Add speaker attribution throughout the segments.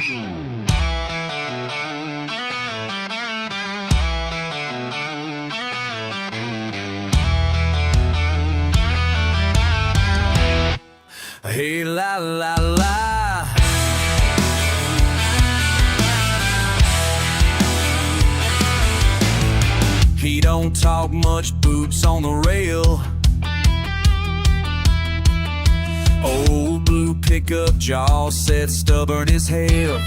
Speaker 1: Hey la la la, he don't talk much, boots on the rail. Old blue pickup, jaw set stubborn as hell.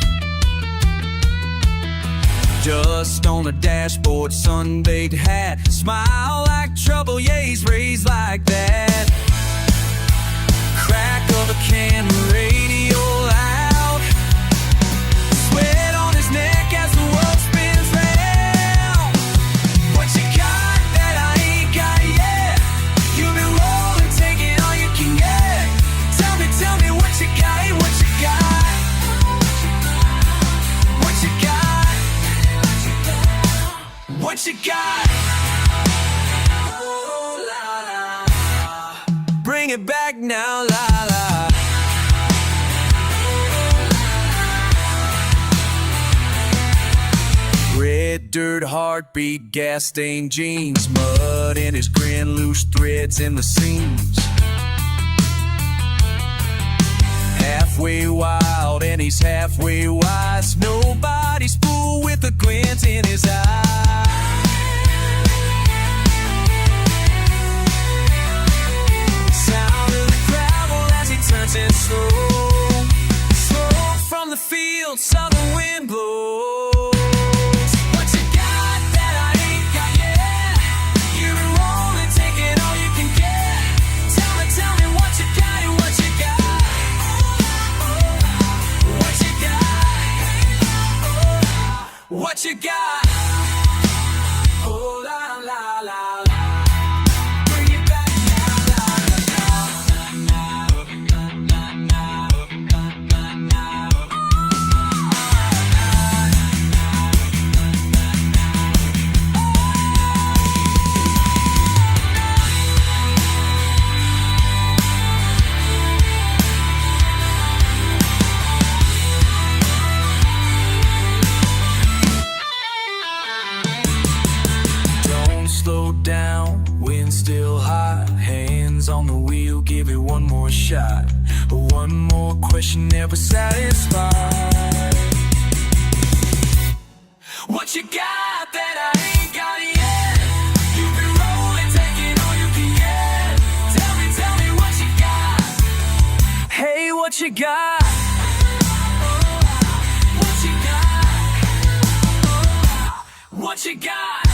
Speaker 1: Dust on the dashboard, sun-baked hat. Smile like trouble, yeah, he's raised like that. Crack of a can, radio loud. Sweat on his neck as the world spins round. What you got that I ain't got yet? You've been rolling, taking all you can get. Tell me what you got, what you got. What you got? What you got? Oh, la, la. Bring it back now, la la. Red dirt, heartbeat, gas stained jeans, mud in his grin, loose threads in the seams. Halfway wild and he's halfway wise. Nobody's fool with a glint in his eye. Sound of the gravel as he turns in slow. Slow from the field, southern wind blows. What you got that I ain't got yet? You've been rolling, taking all you can get. Tell me what you got and what you got. What you got? What you got? Oh la la la la. Bring it back now, la slow down, wind still hot, hands on the wheel, give it one more shot. One more question, never satisfied. What you got that I ain't got yet? You've been rolling, taking all you can get. Tell me what you got. Hey, what you got? What you got? What you got?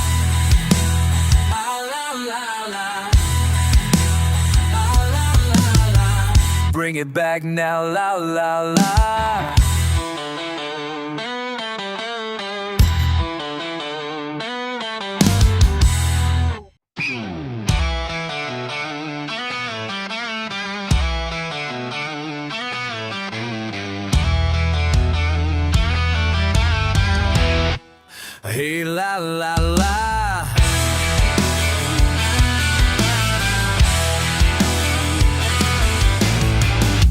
Speaker 1: Bring it back now, la la la. Hey la la la.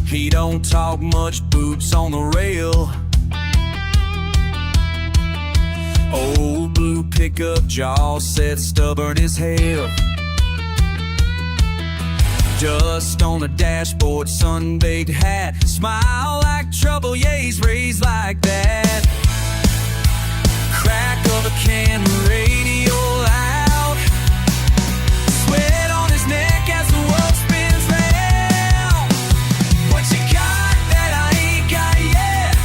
Speaker 1: He don't talk much, boots on the rail. Old blue pickup, jaw set stubborn as hell. Dust on the dashboard, sun-baked hat. Smile like trouble, yeah, he's raised like that. Crack of a can, radio loud. Sweat on his neck as the world spins round. What you got that I ain't got yet?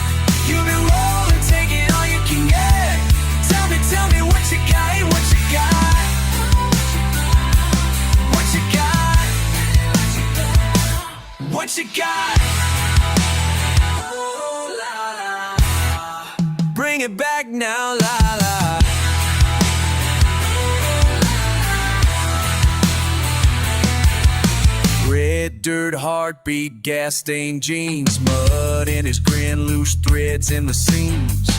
Speaker 1: You've been rolling, taking all you can get. Tell me what you got, what you got. What you got? What you got? Oh la la. Bring it back now, la la. Red dirt, heartbeat, gas stained jeans, mud in his grin, loose threads in the seams.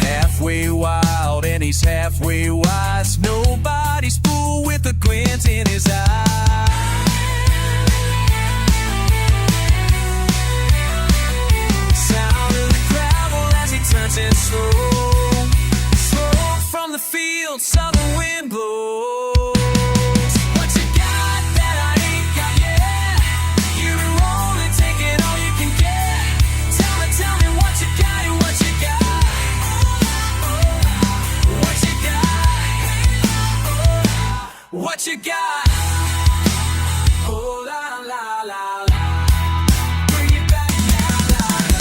Speaker 1: Halfway wild and he's halfway wise. Nobody's fool with a glint in his eye. blows. What you got that I ain't got yet? You've been rolling, taking all you can get. Tell me what you got and what you got. What you got? What you got? Oh la la la la. Bring it back now, la la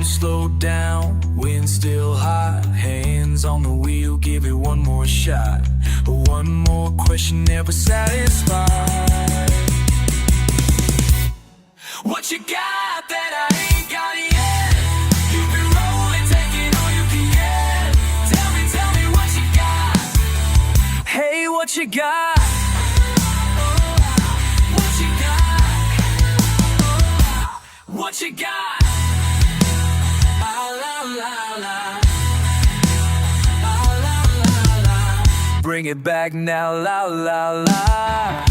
Speaker 1: slow down, wind still hot, hands on the wheel, give it one more shot. One more question, never satisfied. What you got that I ain't got yet? You've been rolling, taking all you can get. Tell me what you got. Hey, what you got? What you got? What you got? Bring it back now, la la la.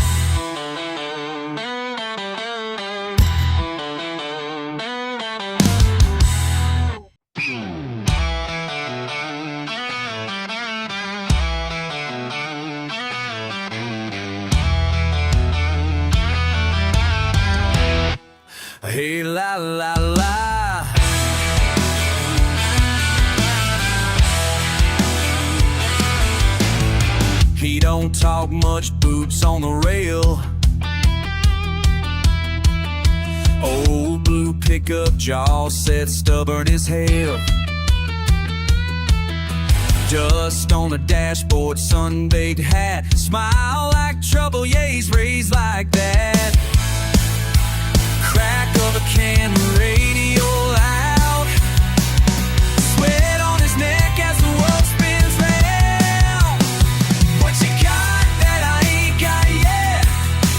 Speaker 1: Hey, la la la. He don't talk much, boots on the rail. Old blue pickup, jaw set, stubborn as hell. Dust on the dashboard, sun-baked hat. Smile like trouble, yeah, he's raised like that. Crack of a can, radio loud. Sweat on his neck as the world spins round. What you got that I ain't got yet?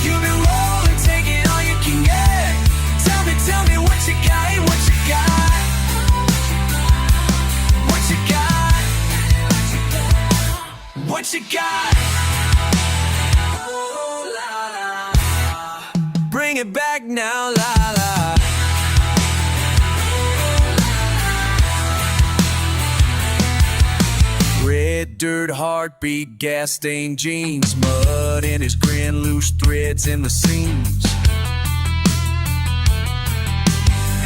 Speaker 1: You've been rolling, taking all you can get. Tell me what you got, what you got. What you got? What you got? Oh, la, la. Bring it back now, la la. Red dirt, heartbeat, gas stained jeans, mud in his grin, loose threads in the seams.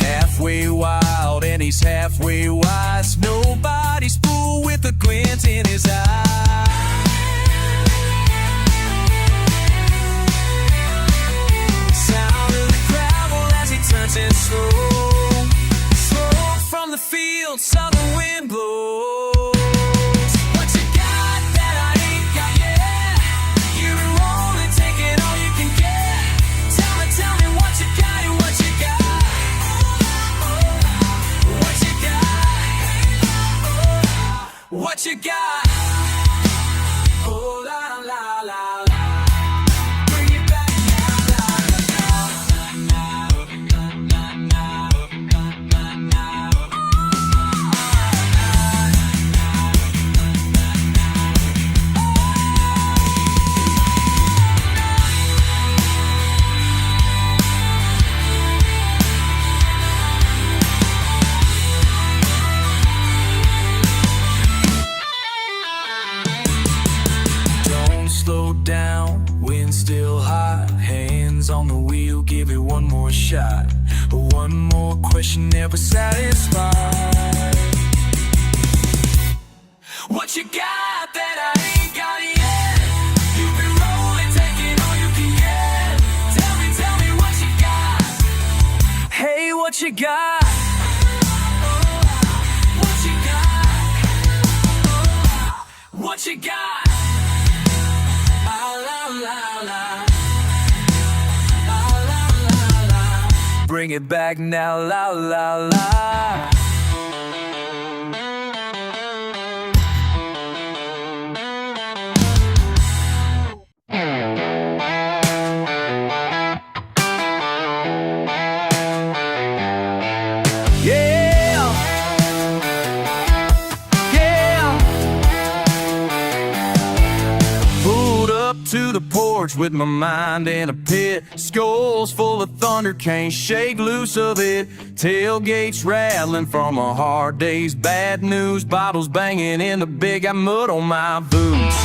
Speaker 1: Halfway wild and he's halfway wise. Nobody's fool with a glint in his eye. Sound of the gravel as he turns in slow. Slow from the field, southern wind blows. What you got that I ain't got yet? You've been rolling, taking all you can get. Tell me what you got and what you got. What you got? What you got? Oh la la la la. Bring it back now, la slow down, wind still hot, hands on the wheel, give it one more shot. One more question, never satisfied. What you got that I ain't got yet? You've been rolling, taking all you can get. Tell me what you got. Hey, what you got? What you got? What you got? Bring it back now, la la la. to the porch with my mind in a pit. Skulls full of thunder, can't shake loose of it. Tailgates rattling from a hard day's bad news. Bottles banging in the big, got mud on my boots.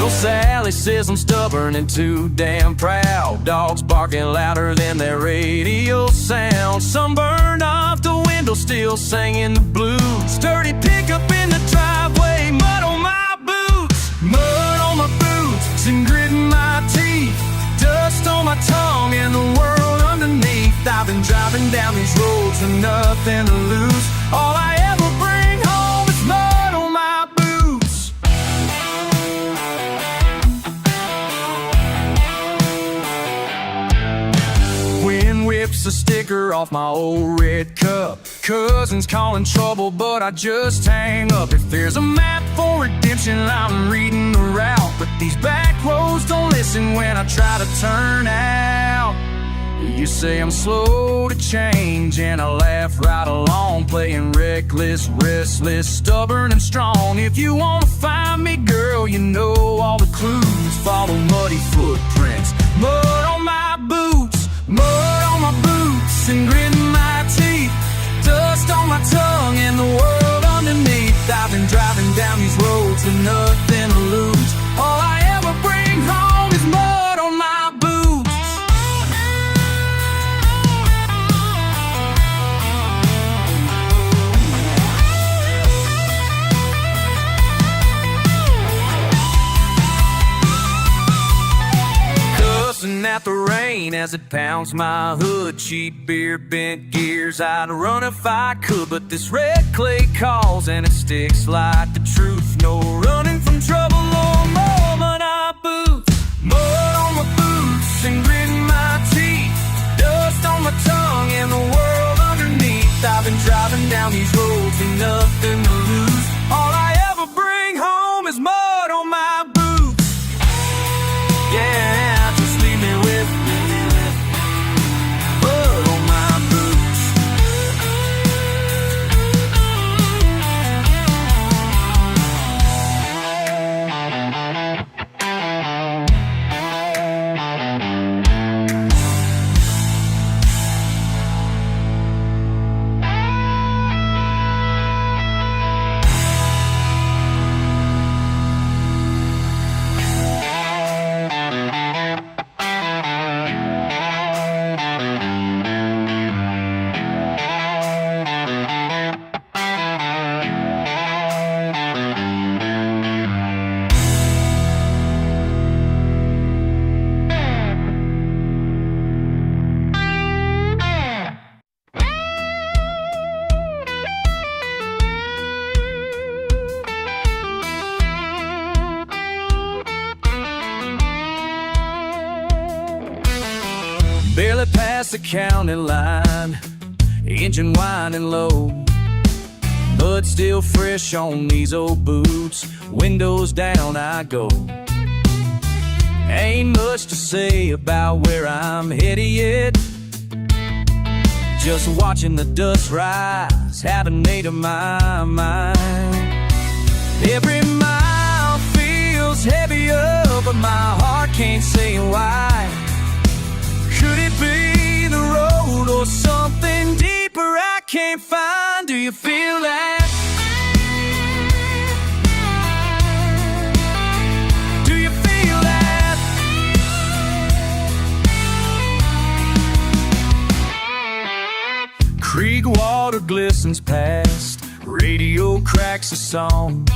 Speaker 1: Sally says I'm stubborn and too damn proud. Dogs barking louder than their radio sound. Sunburned off the window, still singing the blues. Dirty pickup in the driveway, mud on my boots. Mud on my boots and grit in my teeth. Dust on my tongue and the world underneath. I've been driving down these roads with nothing to lose. All I ever bring home is mud on my boots. Whips a sticker off my old red cup. Cousins calling trouble, but I just hang up. If there's a map for redemption, I'm reading the route. But these back roads don't listen when I try to turn out. You say I'm slow to change, and I laugh right along. Playing reckless, restless, stubborn and strong. If you wanna find me, girl, you know all the clues. Follow muddy footprints, mud on my boots. Mud on my boots and grit in my teeth. Dust on my tongue and the world underneath. I've been driving down these roads with nothing to lose. All I ever bring home is mud on my boots. Cussing at the rain as it pounds my hood. Cheap beer, bent gears, I'd run if I could. But this red clay calls and it sticks like the truth. No running from trouble or more. Mud on my boots, mud on my boots and grit in my teeth. Dust on my tongue and the world underneath. I've been driving down these roads with nothing to lose. All I ever bring home is mud on my boots. Yeah. Barely past the county line, engine whining low. Mud still fresh on these old boots. Windows down I go. Ain't much to say about where I'm headed yet. Just watching the dust rise had a made of my mind. Every mile feels heavier, but my heart can't say why. Could it be the road or something deeper I can't find? Do you feel that? Do you feel that? Creek water glistens past, radio cracks a song.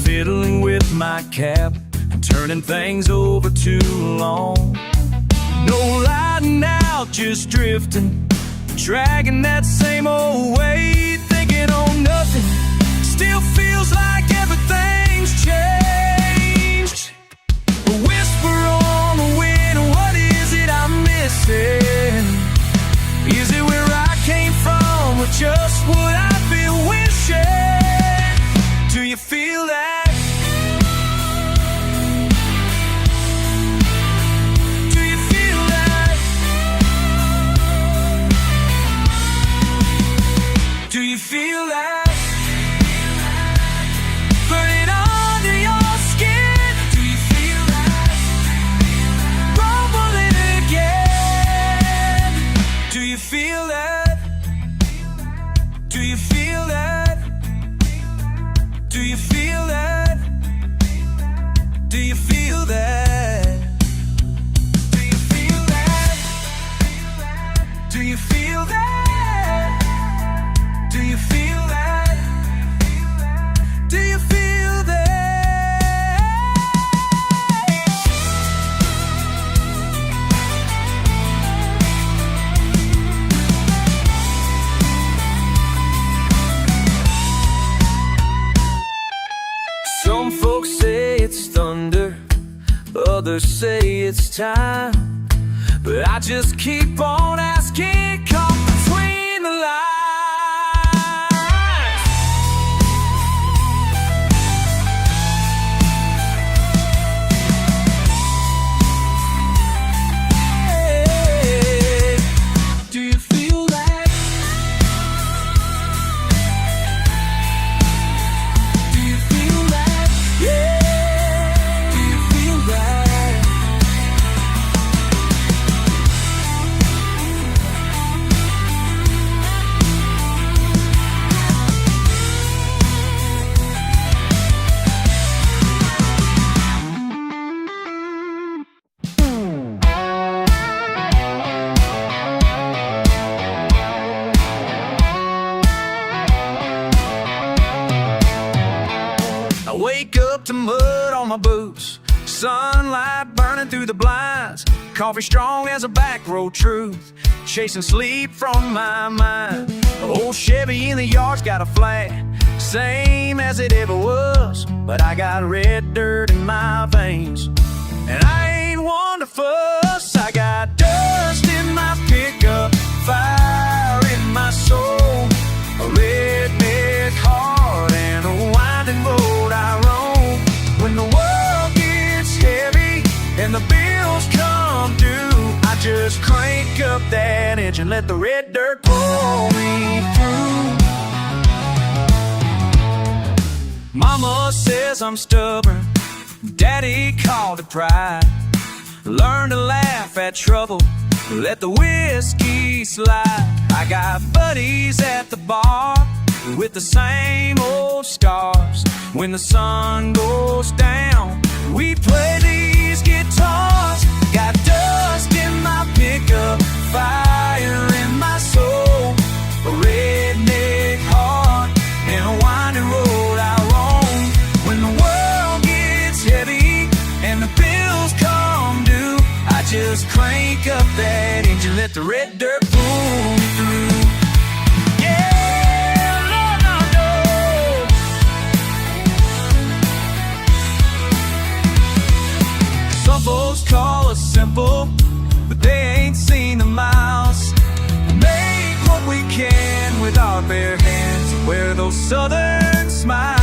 Speaker 1: Fiddling with my cap and turning things over too long. No lighting out, just drifting, dragging that same old way, thinking on nothing. Still feels like everything's changed. A whisper on the wind, what is it I'm missing? Is it where I came from, or just what I've been wishing? Do you feel that? Do you feel that? you feel that? Do you feel that? Do you feel that? Do you feel that? Do you feel that? Do you feel that? Do you feel that? Do you feel that? Some folks say it's thunder, others say it's time, but I just keep on asking, come between the lines. Hey, do you feel that? Do you feel that? Yeah. Do you feel that? I wake up to mud on my boots, sunlight burning through the blinds, coffee strong as a back road truth, chasing sleep from my mind. Old Chevy in the yard's got a flat, same as it ever was, but I got red dirt in my veins, and I ain't one to fuss. I got dust in my pickup, fire in my soul, a redneck heart and a winding road I roam. When the world gets heavy and the bills come due, I just crank up that engine, let the red dirt pull me through. Mama says I'm stubborn, Daddy called it pride. Learn to laugh at trouble, let the whiskey slide. I got buddies at the bar with the same old scars. When the sun goes down, we play these guitars. Got dust in my pickup, fire in my soul, a redneck heart and a winding road I roam. When the world gets heavy and the bills come due, I just crank up that engine, let the red dirt pull me through. Yeah, Lord, I know. Some folks call us simple, but they ain't seen the miles. Make what we can with our bare hands, wear those southern smiles.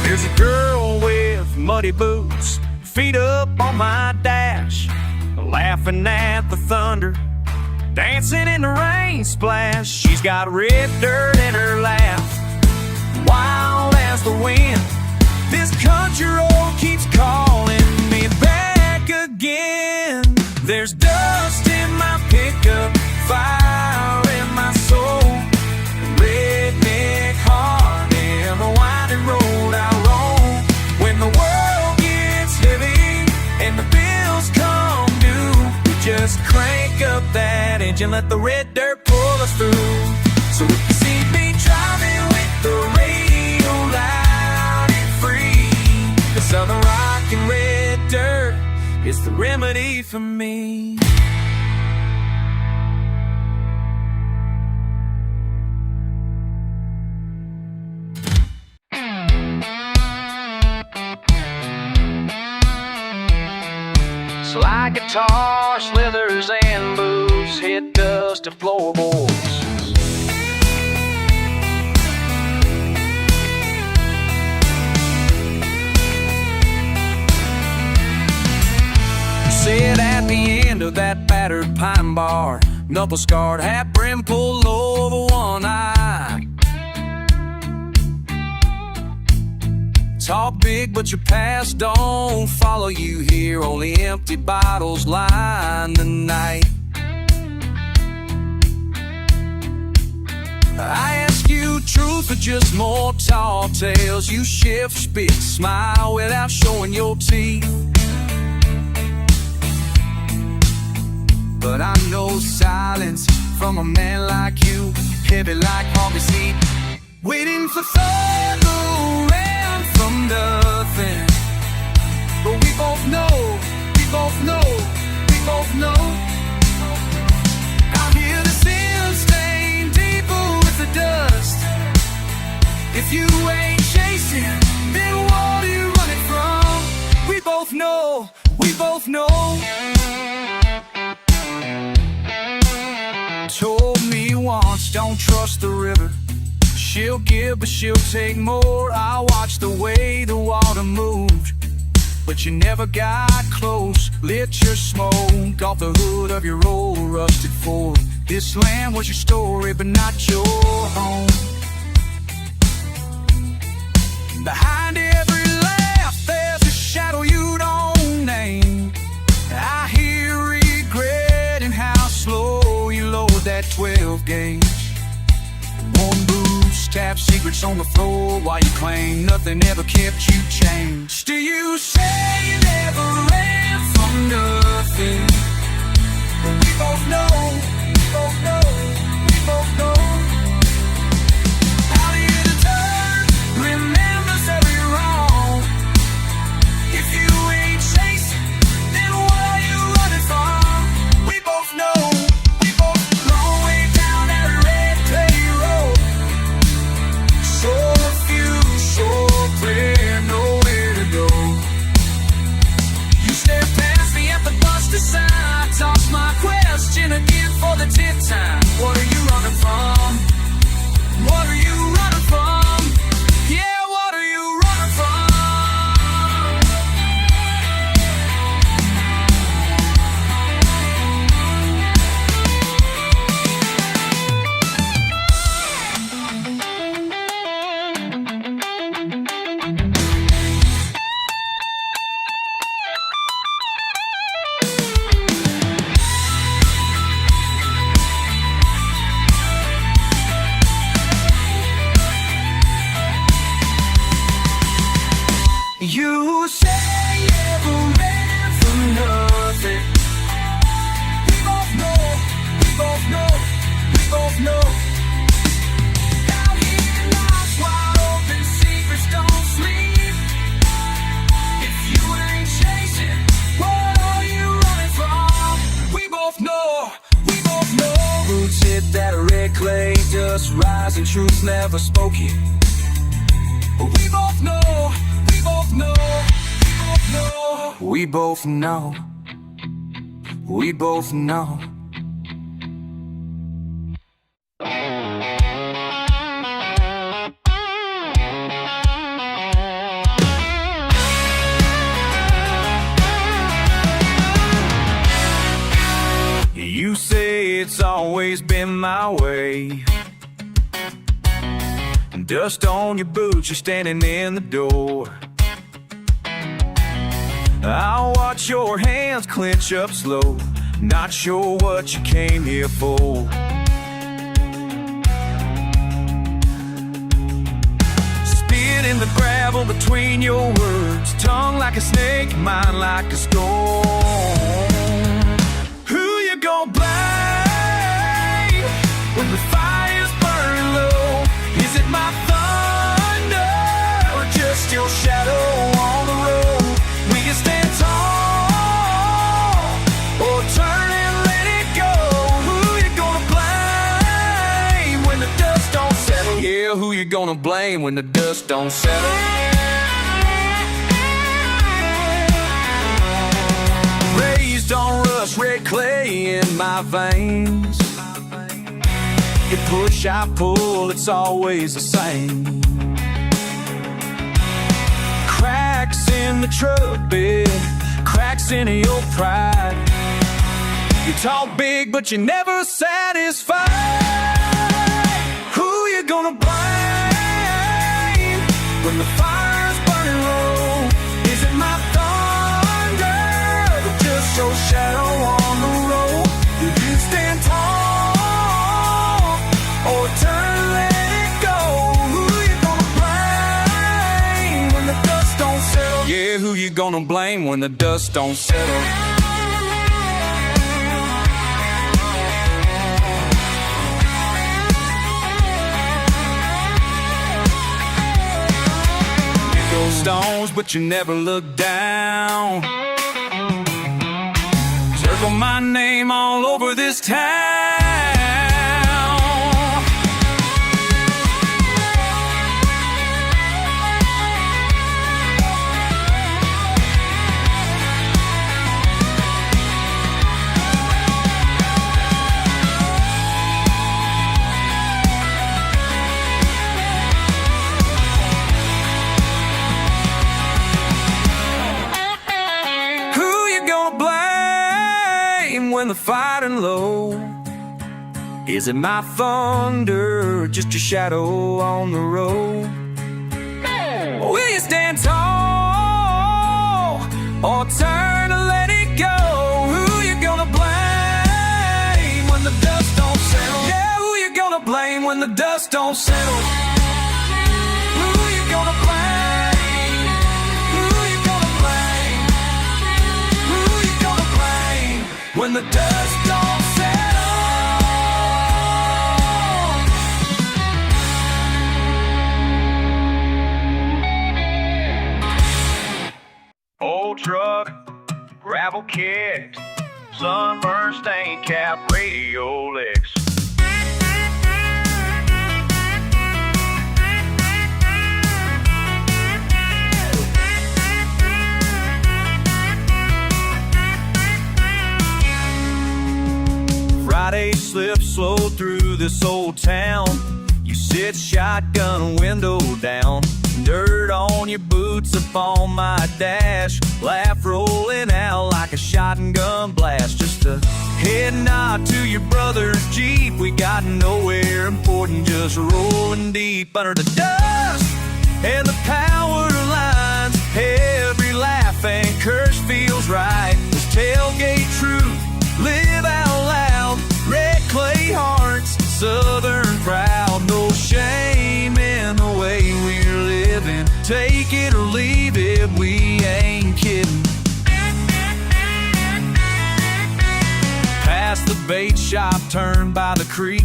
Speaker 1: There's a girl with muddy boots, feet up on my dash, laughing at the thunder, dancing in the rain splash. She's got red dirt in her lap, wild as the wind. This country road keeps calling me back again. There's dust in my pickup, fire in my soul, redneck heart and the winding road I roam. When the world gets heavy and the bills come due, we just crank up that engine, let the red dirt pull us through. So if you see me driving with the radio loud and free, the southern rock and red dirt is the remedy for me. Slide guitar, slithers, and boots, hit dust and floorboards. to that battered pine bar, knuckle scarred, hat brim pulled over one eye. Talk big, but your past don't follow you here. Only empty bottles line the night. I ask you truth or just more tall tales. You shift, spit, smile without showing your teeth. But I know silence from a man like you, heavy like August heat, waiting for thunder and from nothing. But we both know, we both know, we both know. Out here the sin stain deeper with the dust. If you ain't chasing, then what are you running from? We both know, we both know. Told me once, don't trust the river. She'll give, but she'll take more. I watched the way the water moved, but you never got close. Lit your smoke off the hood of your old rusted Ford. This land was your story, but not your home. Behind every laugh, there's a shadow you don't name. I hear regret in how slow you lowered that 12 gauge. Warm boots, tap secrets on the floor, while you claim nothing ever kept you changed. Do you say you never ran from nothing? But we both know, we both know, we both know. How you to turn, remembers every wrong. If you ain't chasing, then what are you running from? We both know, we both long way down that red clay road. So few, so clear, nowhere to go. You stare past me at the bus sign, toss my question again for the 10th time. What are you running from? What are you running from? Yeah, what are you running from? You say you never ran from nothing. We both know, we both know, we both know. Out here life's wide open, secrets don't sleep. If you ain't chasing, what are you running from? We both know, we both know. Roots hit that red clay, dust rising, truth never spoken. But we both know, we both know, we both know, we both know. You say it's always been my way. Dust on your boots, you're standing in the door. I'll watch your hands clench up slow, not sure what you came here for. Spit in the gravel between your words, tongue like a snake, mind like a storm. Who you gonna blame when the fire's burning low? Is it my thunder or just your shadow on the road? We can stand tall or turn and let it go. Who you gonna blame when the dust don't settle? Yeah, who you gonna blame when the dust don't settle? Raised on rust, red clay in my veins. You push, I pull, it's always the same. Cracks in the truck bed, cracks in your pride. You talk big, but you're never satisfied. Who you gonna blame when the fire's burning low? Is it my thunder or just your shadow on the road? Do you stand tall or turn and let it go? Who you gonna blame when the dust don't settle? Yeah, who you gonna blame when the dust don't settle? Stones, but you never look down. Circle my name all over this town. When the fighting low, is it my thunder or just your shadow on the road? Will you stand tall or turn and let it go? Who you gonna blame when the dust don't settle? Yeah, who you gonna blame when the dust don't settle? Who you gonna blame? Who you gonna blame? Who you gonna blame when the dust don't settle?
Speaker 2: Old truck, gravel kicks, sunburn stain cap, radio licks. Friday slip slow through this old town. You sit shotgun window down, dirt on your boots up on my dash, laugh rolling out like a shotgun blast. Just a head nod to your brother's Jeep. We got nowhere important, just rolling deep under the dust and the power lines. Every laugh and curse feels right. This tailgate truth, live out loud. Red clay hearts, southern proud. No shame in the way we're living. Take it or leave it, we ain't kidding. Past the bait shop, turn by the creek.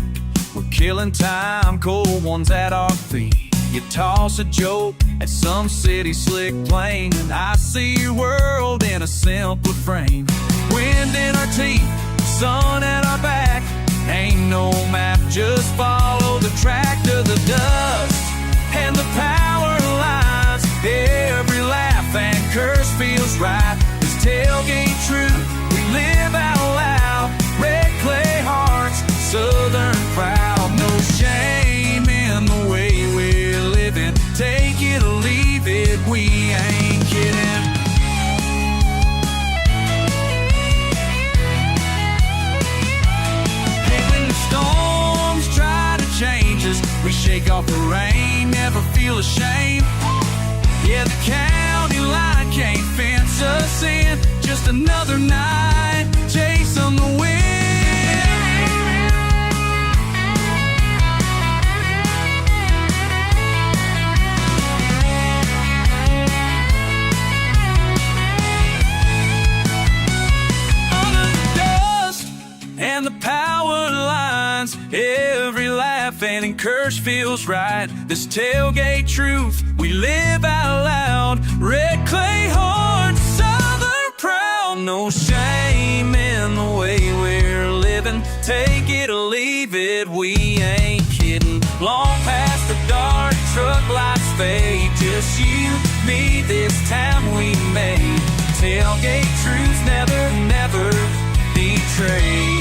Speaker 2: We're killing time, cold ones at our feet. You toss a joke at some city slick plane, and I see your world in a simpler frame. Wind in our teeth, sun at our back. Ain't no map, just follow the track to the dust and the power lines. Every laugh and curse feels right. This tailgate truth, we live out loud. Red clay hearts, southern proud. No shame in the way we're living. Take it or leave it, we ain't kidding. Storms try to change us. We shake off the rain, never feel ashamed. Yeah, the county line can't fence us in. Just another night, chasing the wind. Under the dust and the power lines, every laugh and curse feels right. This tailgate truth, we live out loud. Red clay hearts, southern proud. No shame in the way we're living. Take it or leave it, we ain't kidding. Long past the dark, truck lights fade. Just you, me, this town we made. Tailgate truth never, never betrays.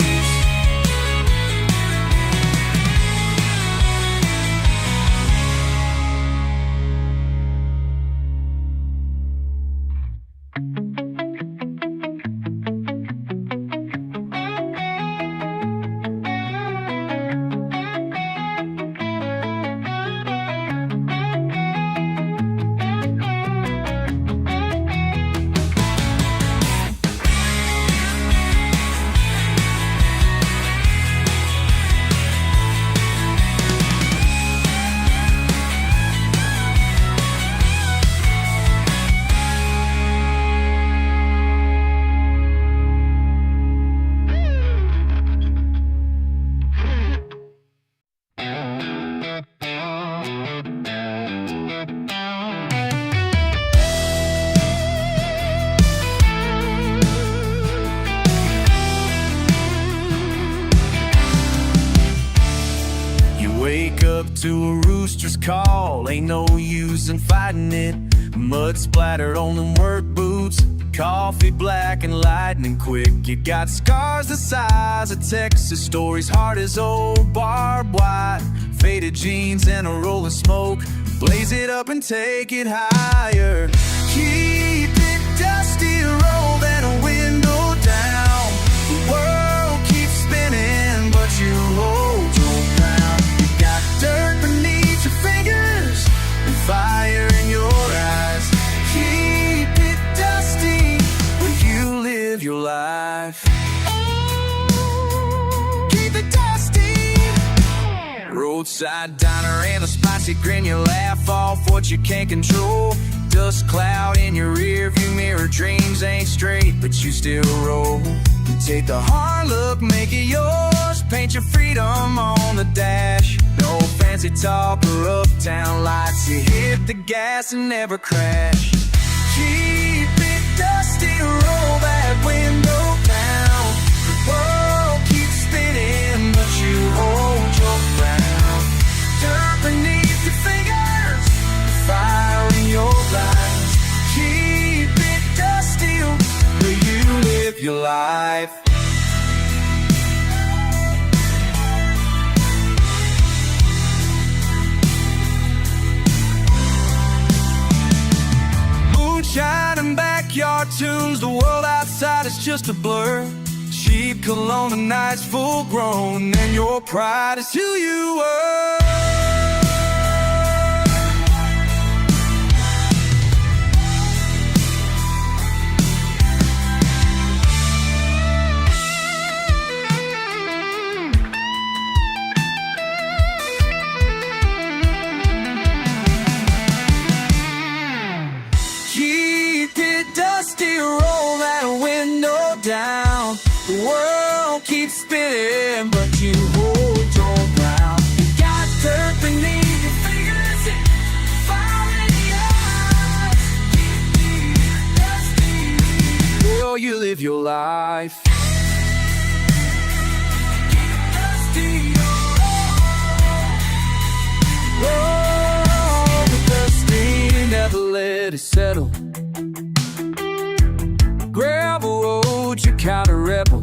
Speaker 2: monstrous call, ain't no use in fighting it. Mud splattered on them work boots, coffee black and lightning quick. You got scars the size of Texas, stories hard as old barbed wire. Faded jeans and a roll of smoke, blaze it up and take it higher. Keep it dusty, roll that window down. The world keeps spinning, but you hold your ground. You got dirt beneath your fingers and fire in your eyes. Keep it dusty when you live your life. Keep it dusty. Roadside diner and a spicy grin, you laugh off what you can't control. Dust cloud in your rearview mirror, dreams ain't straight, but you still roll. You take the hard look, make it yours, paint your freedom on the dash. No fancy talk or uptown lights, you hit the gas and never crash. Keep it dusty, roll that window down. The world keeps spinning, but you hold your ground. Dirt beneath your fingers, fire in your eyes. Keep it dusty where you live your life. Moonshine and backyard tunes, the world outside is just a blur. Cheap cologne, the night's full grown, and your pride is who you were. Dusty, roll that window down. The world keeps spinning, but you hold your ground. You got dirt beneath your fingers and fire in the eyes. Keep it dusty. Well, you live your life. Keep it dusty, oh, the dusty, never let it settle. Gravel road, you kind of rebel.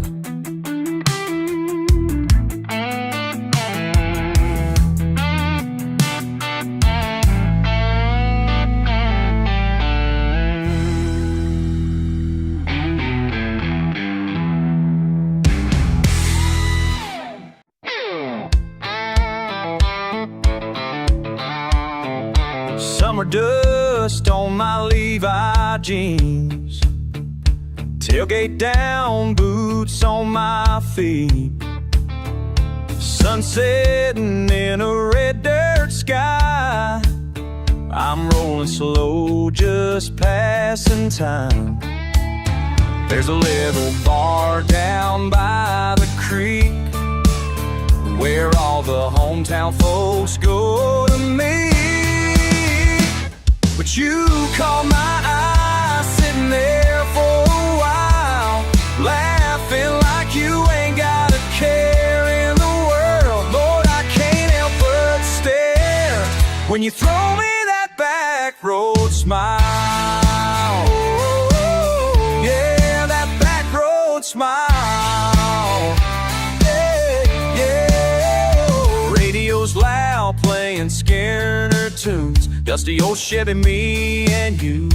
Speaker 2: Summer dust on my Levi jeans, tailgate down, boots on my feet. Sun setting in a red dirt sky. I'm rolling slow, just passing time. There's a little bar down by the creek where all the hometown folks go to meet. But you caught my eye sitting there for a while, laughing like you ain't got a care in the world. Lord, I can't help but stare when you throw me that back road smile. Oh, yeah, that back road smile. Yeah, yeah. Radio's loud, playing Skinner tunes, dusty old Chevy, me and you.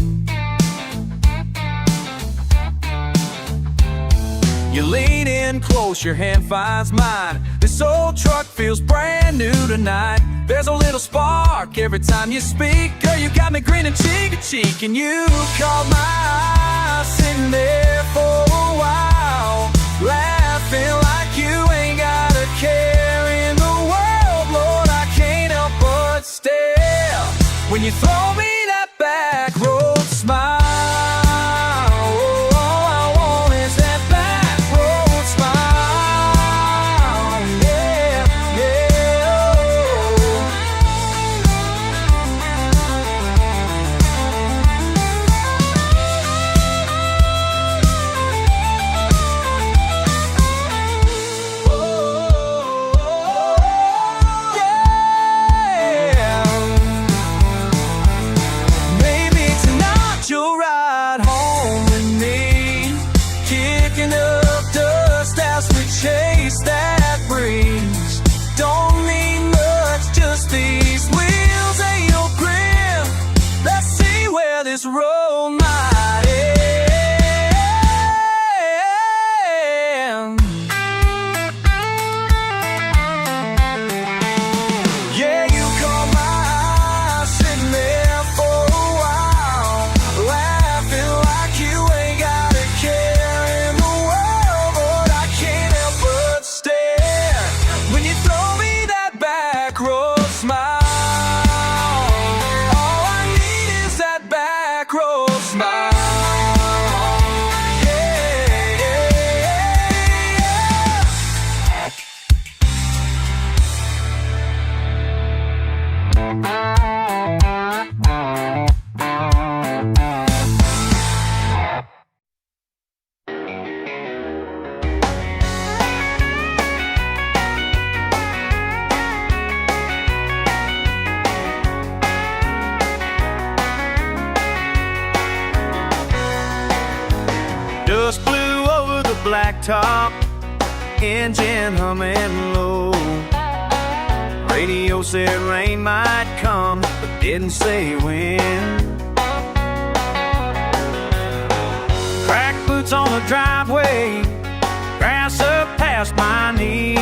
Speaker 2: You lean in close, your hand finds mine. This old truck feels brand new tonight. There's a little spark every time you speak. Girl, you got me grinning cheek to cheek. And you caught my eye sitting there for a while, laughing like you ain't got a care in the world. Lord, I can't help but stare when you throw me that back road smile. blacktop, engine humming low. Radio said rain might come, but didn't say when. Cracked boots on the driveway, grass up past my knees.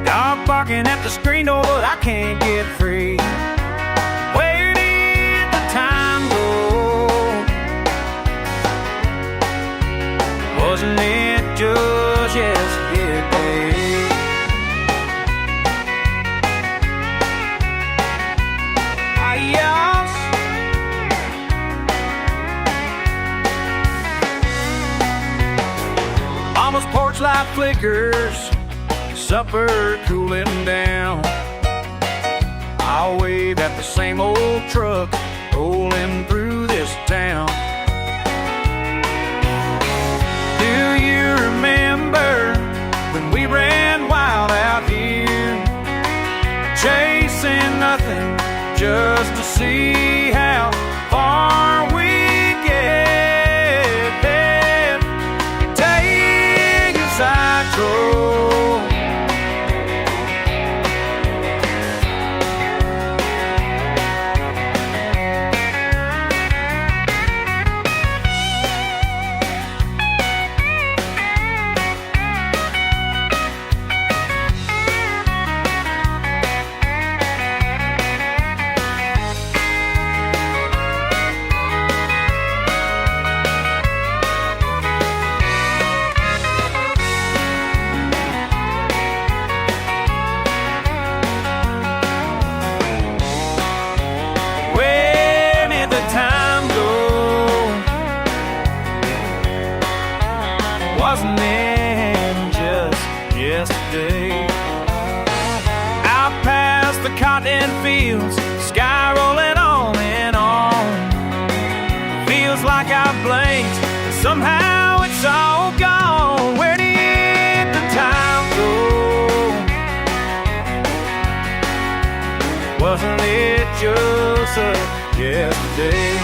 Speaker 2: Dog barking at the screen door, but I can't get free. Where did the time go? Wasn't it just yesterday? Adios. Mama's porch light flickers, supper cooling down. I'll wave at the same old truck rolling through this town. Do you remember when we ran wild out here, chasing nothing just to see how far we get? Take a side road. Wasn't it just yesterday? Out past the cotton fields, sky rolling on and on. Feels like I blinked, but somehow it's all gone. Where did the time go? Wasn't it just yesterday?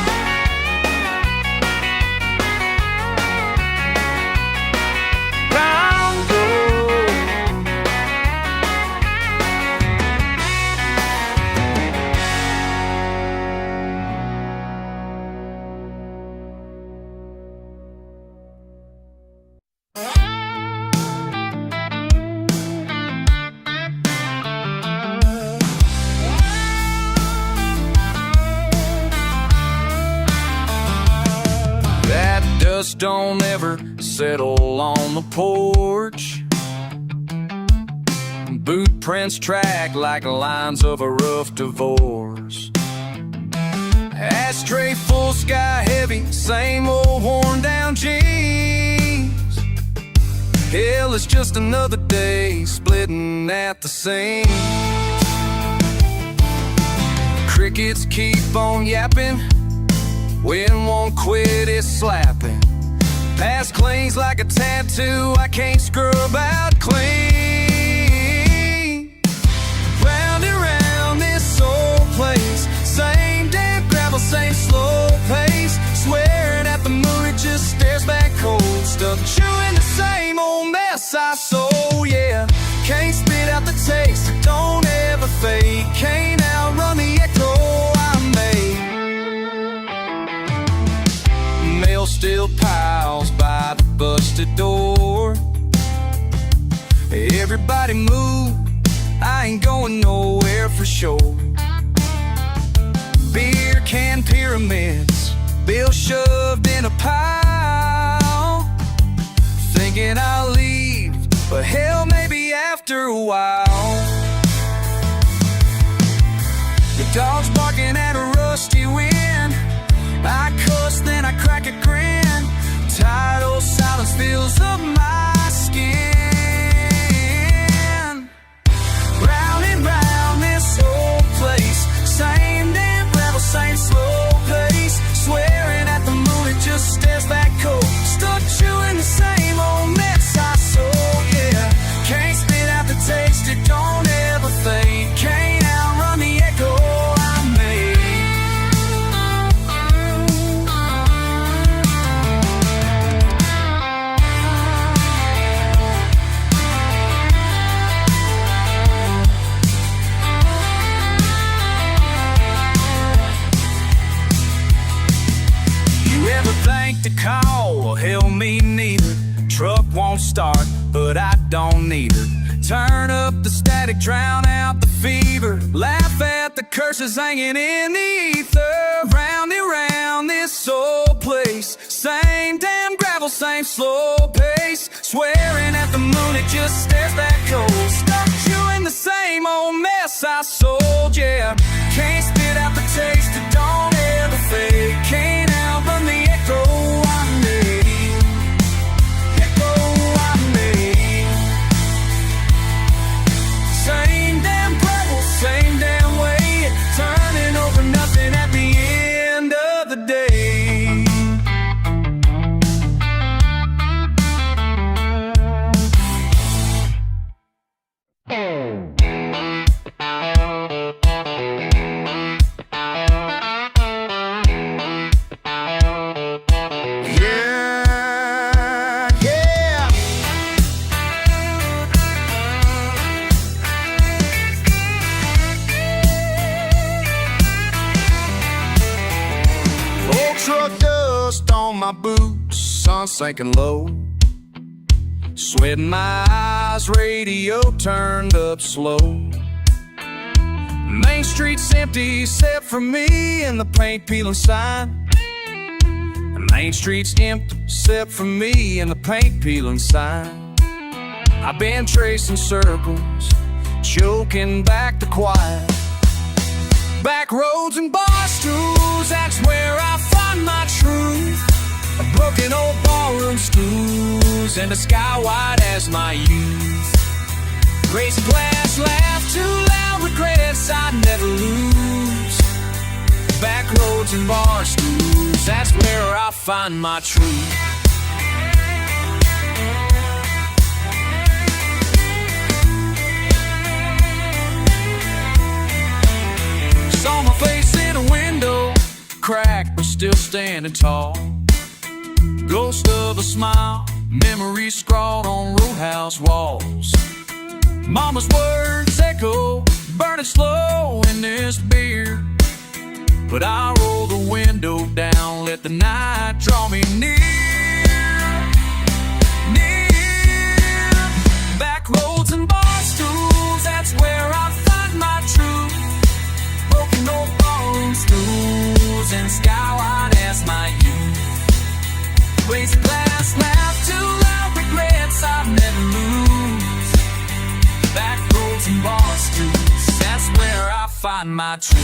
Speaker 2: Dust don't ever settle on the porch. Boot prints track like lines of a rough divorce. Ashtray full, sky heavy, same old worn down jeans. Hell, it's just another day splitting at the seams. Crickets keep on yapping, wind won't quit its slapping. Past clings like a tattoo I can't scrub out clean. Round and round this old place, same damn gravel, same slow pace. Swearing at the moon, it just stares back cold. Stuck chewing the same old mess I sold, yeah. Can't spit out the taste, don't ever fade. Can't outrun the echo I made. Mail still piles by the busted door. Everybody move, I ain't going nowhere for sure. Beer can pyramids, bill shoved in a pile. Thinking I'll leave, but hell, maybe after a while. The dog's barking at a rusty wind. I cuss, then I crack a grin. Tidal silence fills up my skin. Round and round this old place, same damn gravel, same slow pace. Swearing at the moon, it just to call, well, hell, me neither. Truck won't start, but I don't need her. Turn up the static, drown out the fever. Laugh at the curses hanging in the ether. Round and round this old place, same damn gravel, same slow pace. Swearing at the moon, it just stares back cold. Stuck chewing the same old mess I sold, yeah. Can't spit out the taste, it don't ever fade. Can't outrun the echo I made. Echo I made. Same damn gravel, same damn way. Turning over nothing at the end of the day. Truck dust on my boots, sun sinking low. Sweating my eyes, radio turned up slow. Main Street's empty except for me and the paint peeling sign. Main Street's empty except for me and the paint peeling sign. I've been tracing circles, choking back the quiet. Back roads and bar stools, that's where I find my truth. Broken old ballroom stools and a sky wide as my youth. Raised glass, laugh too loud, regrets I'd never lose. Back roads and bar stools, that's where I find my truth. Saw my face in a window, cracked but still standing tall. Ghost of a smile, memories scrawled on roadhouse walls. Mama's words echo, burning slow in this beer. But I roll the window down, let the night draw me near. Near. Back roads and bar stools, that's where I find my truth. Broken old ballroom stools and sky wide as my youth. Raise a glass, laugh too loud, regrets I'll never lose. Back roads and bar stools, that's where I find my truth.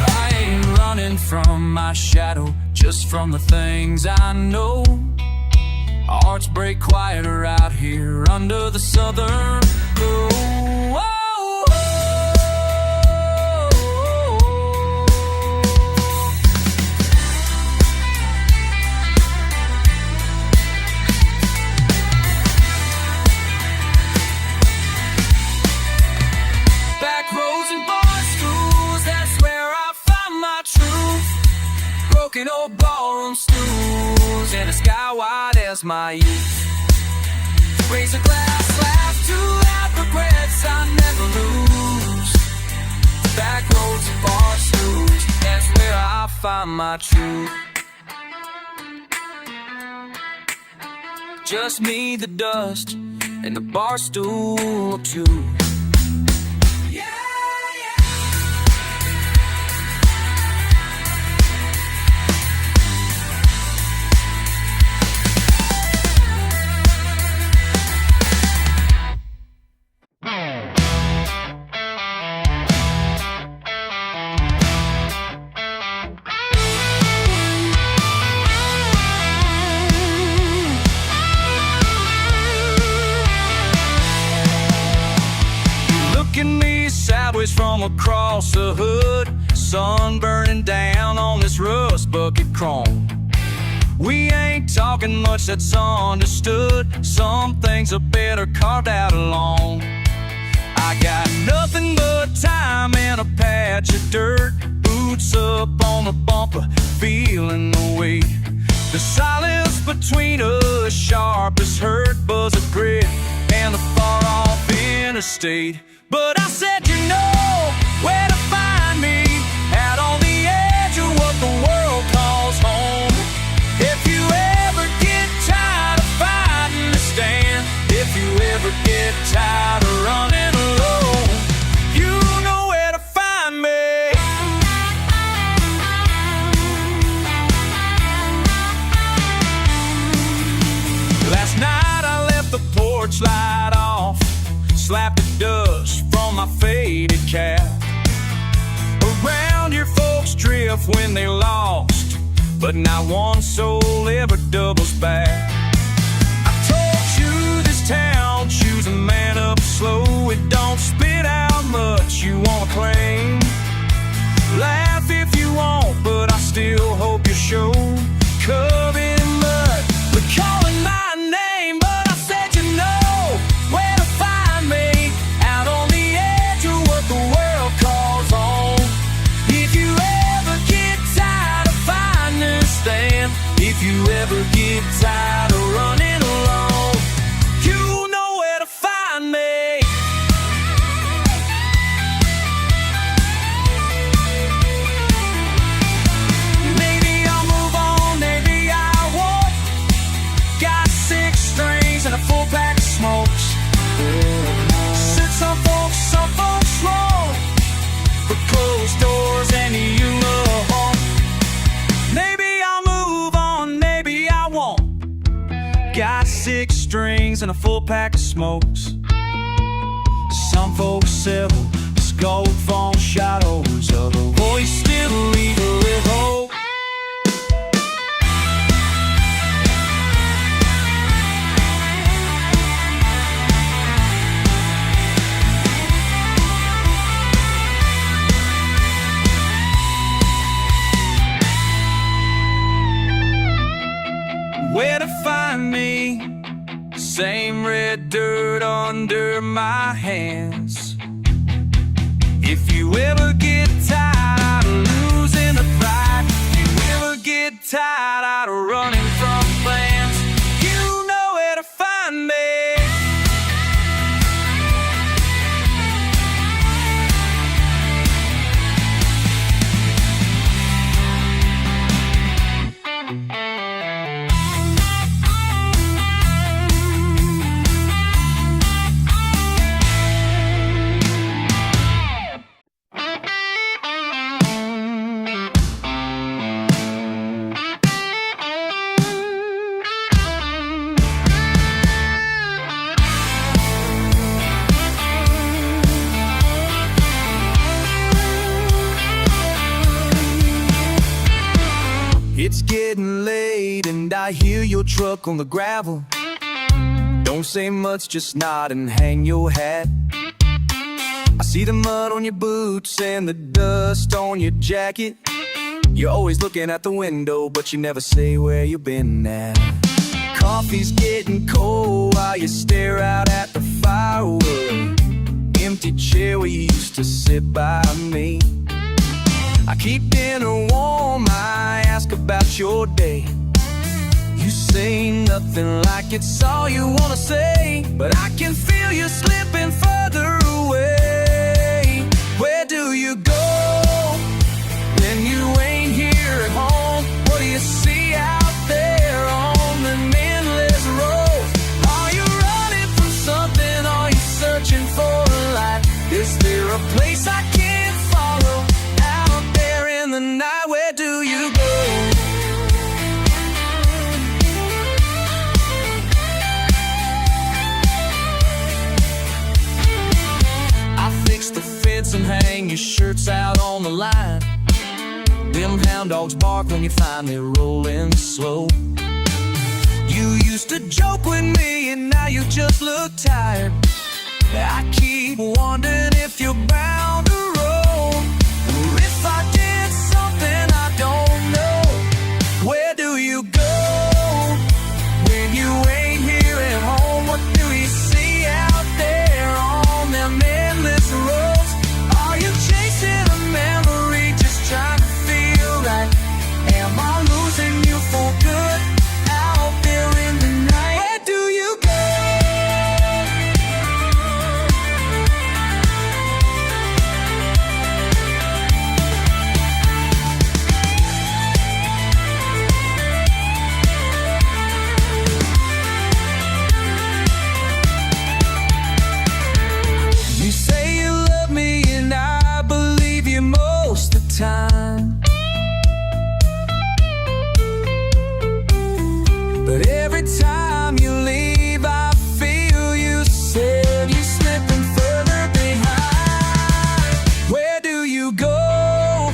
Speaker 2: I ain't running from my shadow, just from the things I know. Hearts break quieter out here under the southern glow. Back roads and bar stools, that's where I find my truth. Broken old ballroom stools and a sky wide as my youth. Raise a glass, laugh too loud, regrets I never lose. Back roads and bar stools, that's where I find my truth. Just me, the dust, and the bar stool too. Sideways from across the hood, sun burning down on this rust bucket chrome. We ain't talking much that's understood. Some things are better carved out alone. I got nothing but time and a patch of dirt, boots up on the bumper, feeling the weight. The silence between us, sharp as hurt, buzz of grit, and the far-off inner interstate. But I said, you know where to find me, out on the edge of what the world calls home. If you ever get tired of fighting to stand, if you ever get tired of running alone, you know where to find me. Last night I left the porch light off, slapped the dust from my faded cap. Around here folks drift when they lost, but not one soul ever doubles back. I told you this town chews a man up slow. It don't spit out much you wanna claim. Laugh if you want, but I still hope you show covered in mud, but calling my name. But I said, you know where to find me, out on the edge of what the world calls home. If you ever get tired of fighting to stand, if you ever get tired of running alone, you know where to find me. Maybe I'll move on, maybe I won't. Got 6 strings and a full pack of smokes. Said some folks roll for closed doors and you know home. Maybe I'll move on, maybe I won't. Got 6 strings and a full pack of smokes. Some folks settle, scold from shadows of a voice still legal with hope. Where to find me? Same red dirt under my hands. If you ever get tired of losing the fight, if you ever get tired out of running from plans, you know where to find me. It's getting late and I hear your truck on the gravel. Don't say much, just nod and hang your hat. I see the mud on your boots and the dust on your jacket. You're always looking at the window, but you never say where you've been at. Coffee's getting cold while you stare out at the firewood. Empty chair where you used to sit by me. I keep dinner warm, I ask about your day. You say nothing like it's all you wanna say, but I can feel you slipping further away. Where do you go when you ain't here at home? What do you see out there on the endless road? Are you running from something? Are you searching for a light? Is there a place I can't follow? Out there in the night, where do you go? The fence and hang your shirts out on the line. Them hound dogs bark when you find me rolling slow. You used to joke with me and now you just look tired. I keep wondering if you're bound to roam, or if I did something I don't know. Where do you go when you ain't here at home? What do you see out there on them endless roads? Are you chasing a memory, just trying to feel right? Am I losing you for good out there in the night? Where do you go?
Speaker 1: time you leave, I feel you said you're slipping further behind. Where do you go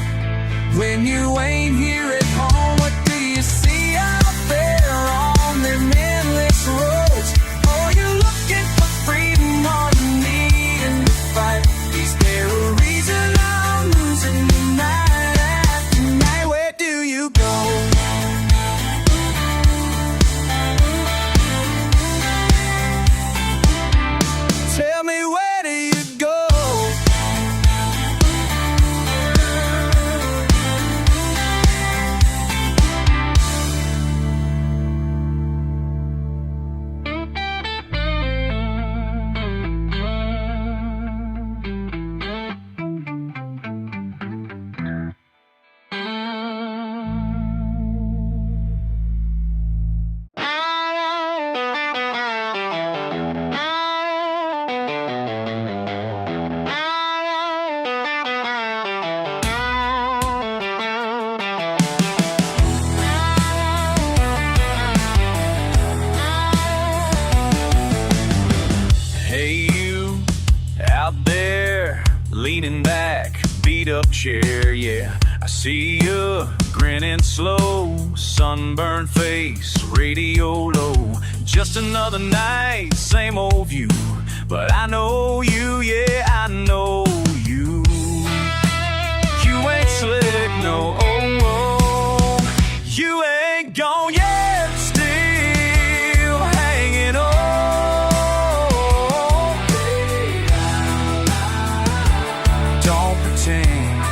Speaker 1: when you ain't here at home? What do you see out there on them endless roads? Oh, you're looking for freedom, or you needing to fight? Is there a reason I'm losing you night after night? Where do you go? Tell me, where do you go?
Speaker 2: Hey, you out there leaning back, beat up chair, yeah. I see you grinning slow, sunburned face, radio low. Just another night, same old view. But I know you, yeah, I know you. You ain't slick, no, oh, oh. You ain't gone yet, still hanging on. Don't pretend,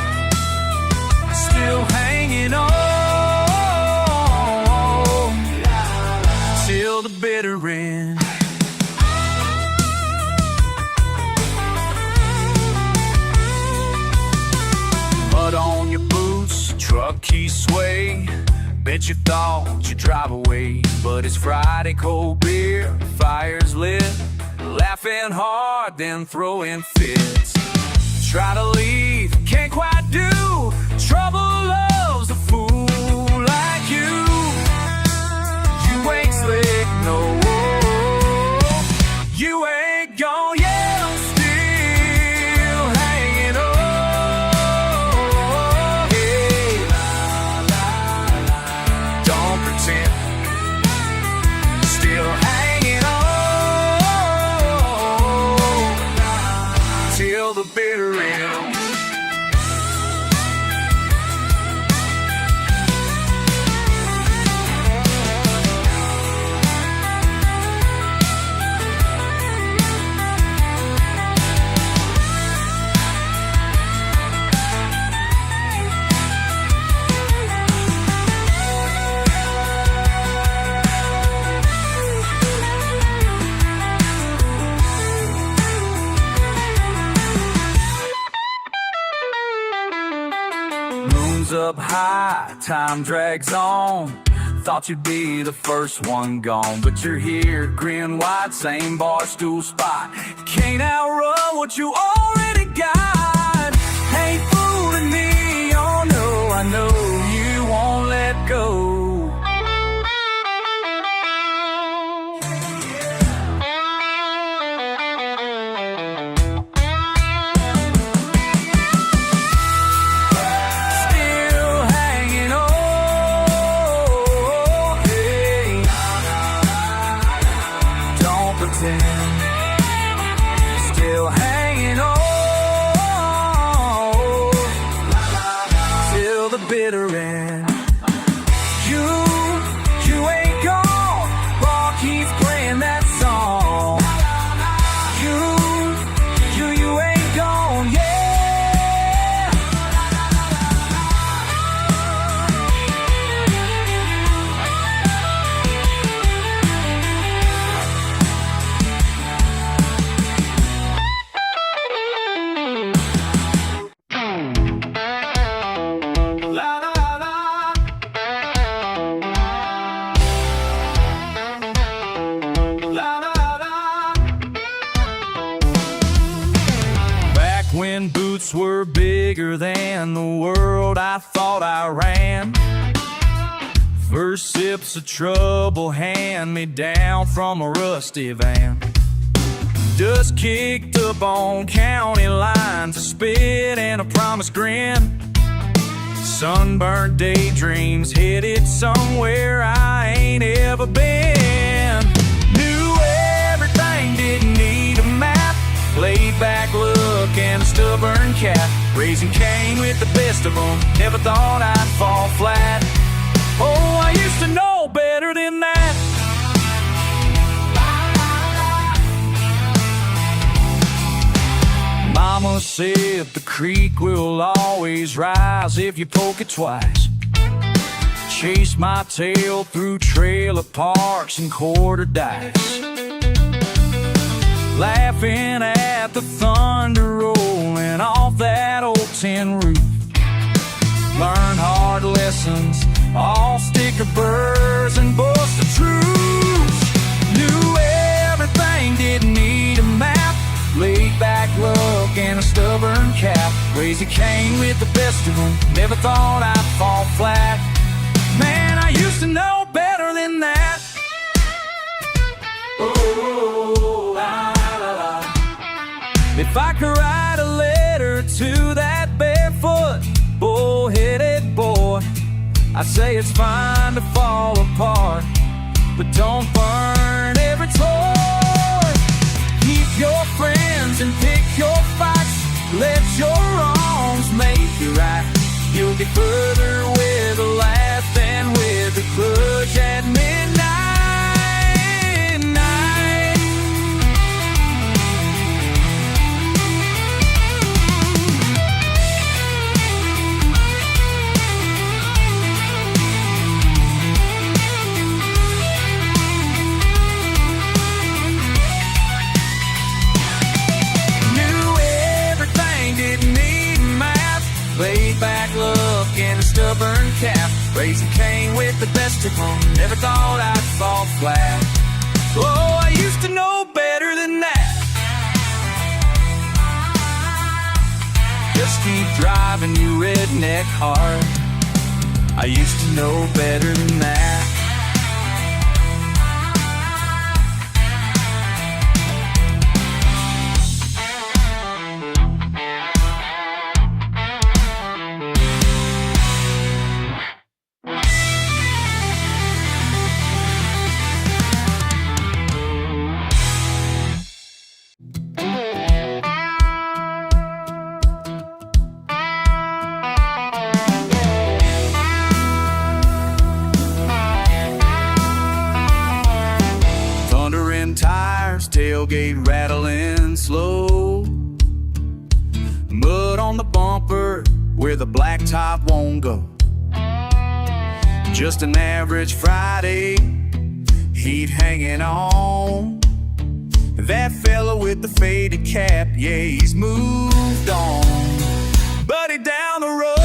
Speaker 2: still hanging on till the bitter end. Mud on your boots, truck keys sway. Bet you thought you'd drive away, but it's Friday, cold beer, fire's lit. Laughing hard, then throwing fits. Try to leave, can't quite do. Trouble loves a fool like you. You ain't slick, no. You ain't gone yet, I'm still hanging on. Yeah. Don't pretend, still hanging on till the bitter end. Moon's up high, time drags on. Thought you'd be the first one gone, but you're here, grin wide, same bar stool spot. Can't outrun what you already got. Ain't fooling me, oh no, I know you won't let go. Still hanging on till the bitter end. You ain't gone, bar keeps playing that song. You ain't gone, yeah. When boots were bigger than the world I thought I ran, First sips of trouble hand me down from a rusty van. Dust kicked up on county lines, a spit and a promised grin. Sunburned daydreams headed somewhere I ain't ever been. Knew everything, didn't need a map. Laid back look and a stubborn cat. Raising Cain with the best of them, never thought I'd fall flat. Oh, I used to know better than that. Mama said the creek will always rise if you poke it twice. Chased my tail through trailer parks and quarter dice, laughing at the thunder rolling off that old tin roof. Learn hard lessons, all sticker burrs and bust the truth. Knew everything, didn't need a map. Laid back look and a stubborn cap. Raising Cain with the best of them, never thought I'd fall flat. Man, I used to know better than that. Oh, la, la, la. If I could write a letter to that barefoot, bull-headed boy, I'd say it's fine to fall apart, but don't burn every toy. Keep your friends and pick your fights. Let your wrongs make you right. You'll get further with a laugh than with a grudge at midnight. Laid back look and a stubborn cap. Raising Cain with the best of them, never thought I'd fall flat. Oh, I used to know better than that. Just keep driving, you redneck heart. I used to know better than that. Tires, tailgate rattling slow. Mud on the bumper where the blacktop won't go. Just an average Friday, heat hanging on. That fella with the faded cap, yeah, he's moved on. Buddy down the road,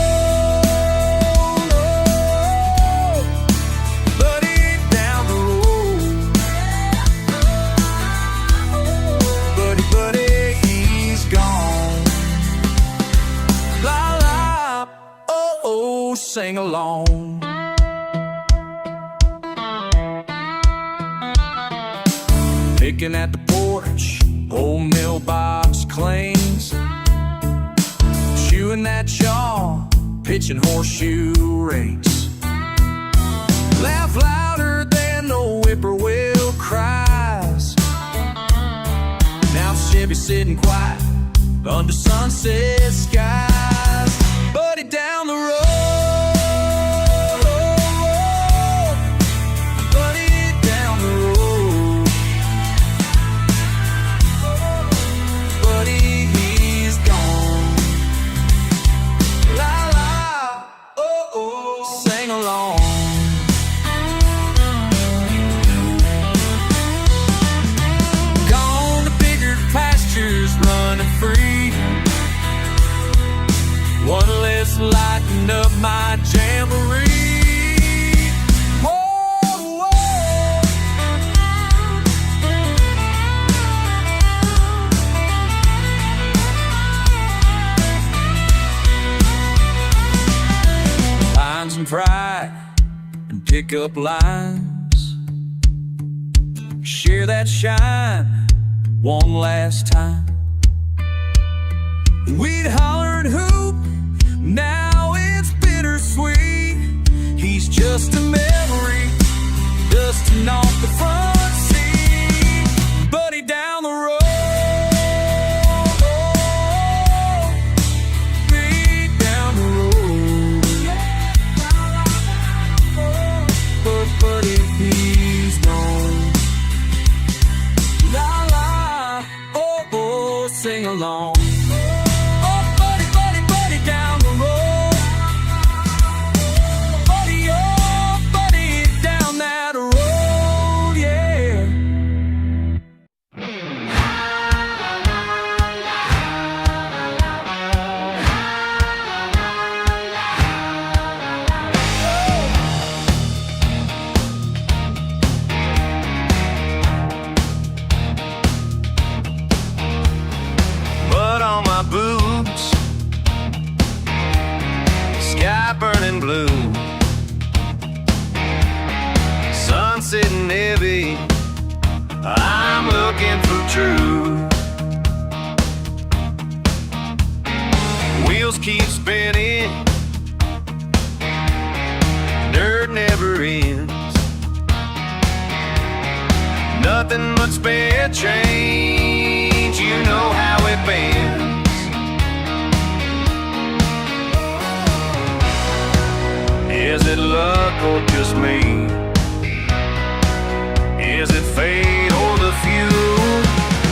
Speaker 2: sing along. Picking at the porch, old mailbox clings. Chewing that chaw, pitching horseshoe rings. Laugh louder than the whippoorwill cries. Now Chevy sitting quiet under sunset skies. Buddy down the road, lighten up my jamboree. Whoa, whoa. Pines and pride, pick up lines, share that shine one last time. We'd holler and hoop, now it's bittersweet. He's just a memory, dusting off the front seat. Buddy down the road, me down the road. But buddy, he's gone. La la, oh oh, sing along. Boots, sky burning blue, sun sitting heavy, I'm looking for truth. Wheels keep spinning, dirt never ends, nothing but spare change, you know how it bends. Is it luck or just me? Is it fate or the fuel?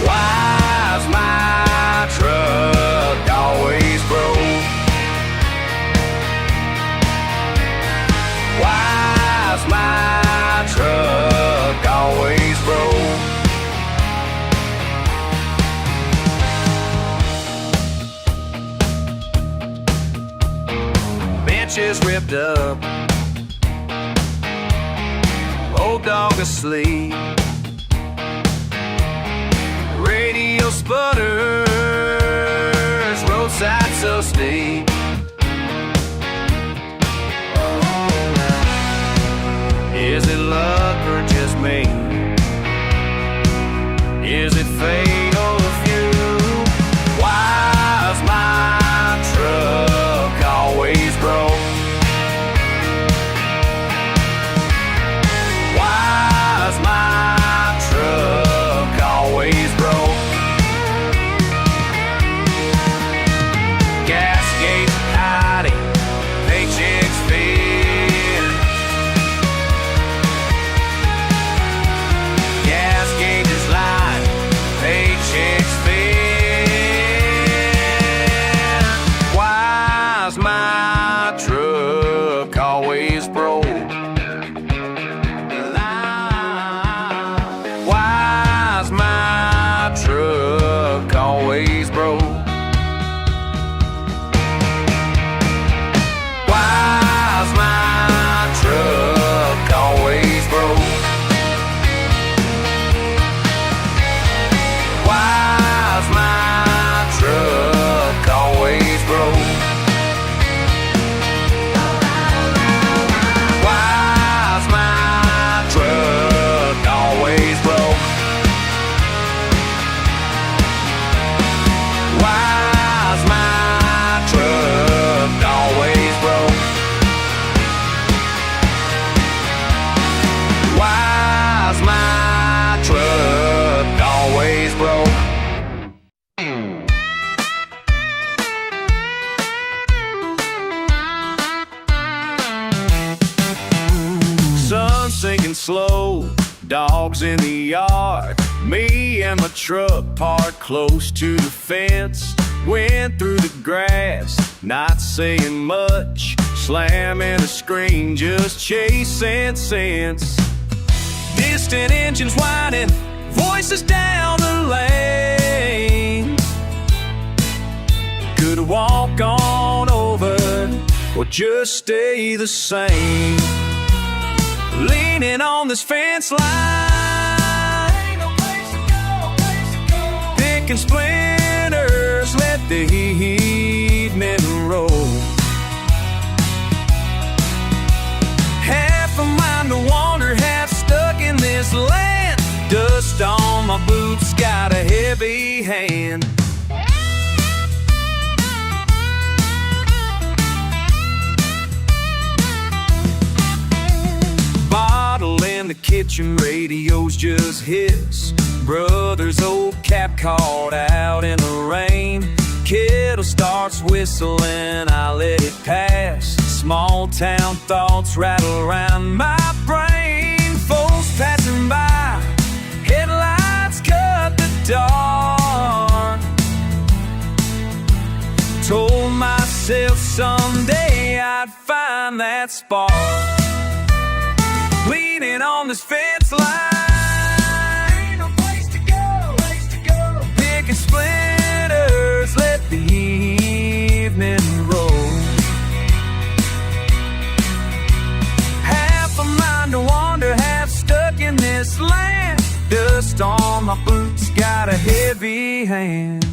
Speaker 2: Why's my truck always broke? Why's my truck always broke? Benches ripped up, old dog asleep, radio sputters, roadside so steep. Is it luck or just me? Is it fate or the fuel? Why's my truck always broke? Why's my truck always broke? Gas gauge hiding, paychecks fed. Gas gauge is lying, paychecks fed. Why's my truck always broke? Why's my truck always broke? Why's my truck always broke? Why's my truck always broke? Why's my truck always broke? Why's my truck always broke? Why's my truck always broke? Sun sinking slow, dogs in the yard, me and my truck parked close to the fence. Went through the grass, not saying much, slamming the screen, just chasing sense. Distant engines whining, voices down the lane. Could walk on over or just stay the same. Leaning on this fence line, ain't no place to go, picking splinters, let the evening roll. Half of my boots got a heavy hand. Bottle in the kitchen, radio's just hiss. Brother's old cap caught out in the rain. Kettle starts whistling, I let it pass. Small town thoughts rattle around my brain. Folks passing by, headlights cut the dark. Told myself someday I'd find that spark. Leaning on this fence line, ain't no place to go. Picking splinters, let the evening roll. Half a mind to wander, half stuck in this land. Dust on my boots got a heavy hand.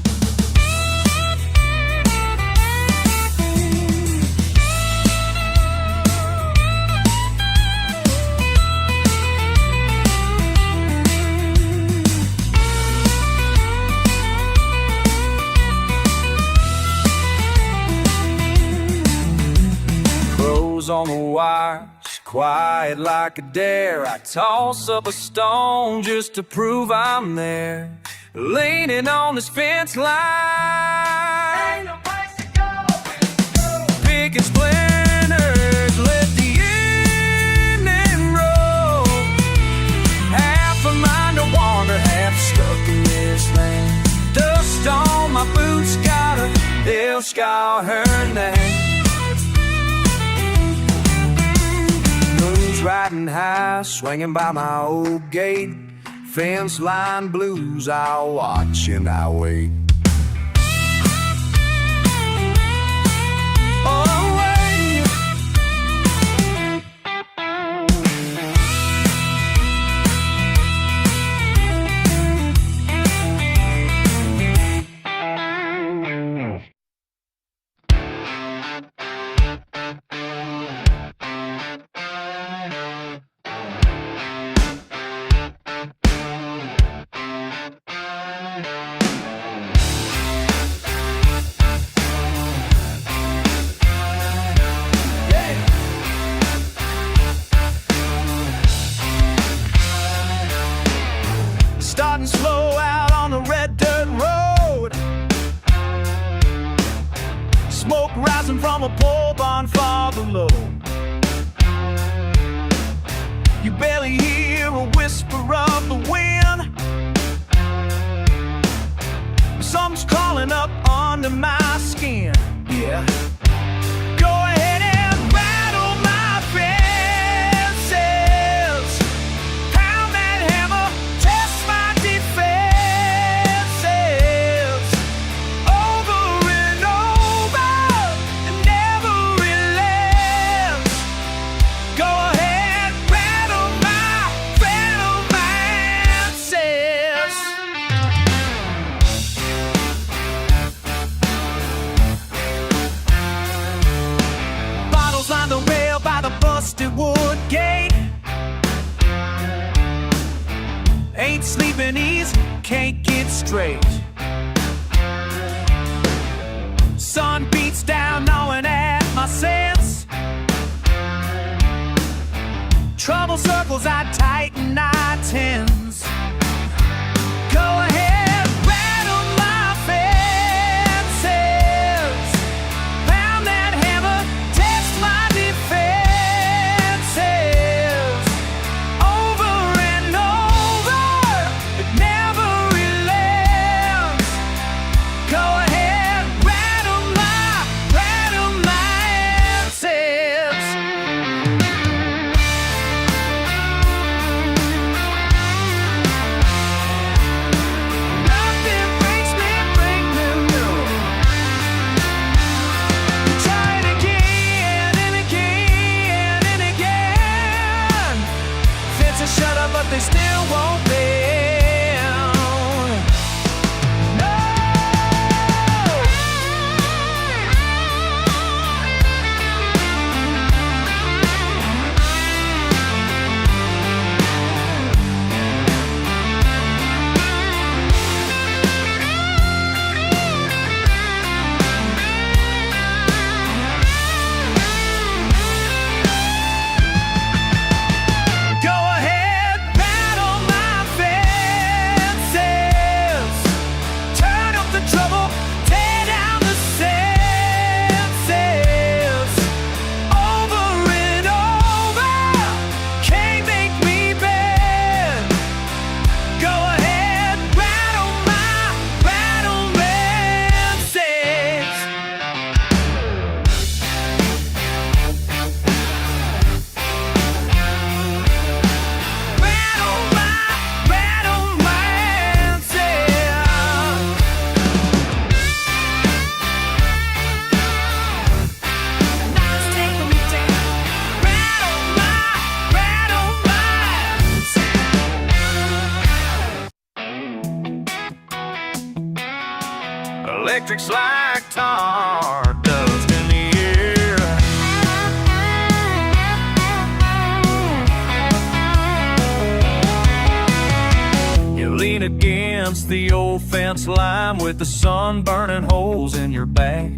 Speaker 2: On the wire, quiet like a dare. I toss up a stone just to prove I'm there. Leaning on this fence line, ain't no place to go. Picking splinters, let the evening roll. Half a mind to wander, half stuck in this land. Dust on my boots got a El Scout Hernan. Riding high, swinging by my old gate. Fence line blues, I'll watch and I'll wait. Starting slow out on the red dirt road. Smoke rising from a pole barn far below. You barely hear a whisper of the wind. Something's crawling up under my skin. Yeah. Go ahead and rattle my fences. Pound that hammer, test my defenses. Over and over, it never relents. Go ahead, rattle my fences. Bottles line the rail by the busted wood gate. Ain't sleeping easy, can't get straight. Sun beats down, gnawing at my sense. Trouble circles, I tighten, I tense. Go ahead, rattle my fences. Pound that hammer, test my defenses. Over and over, it never relents. Go ahead, rattle my fences. the old fence line with the sun burning holes in your back.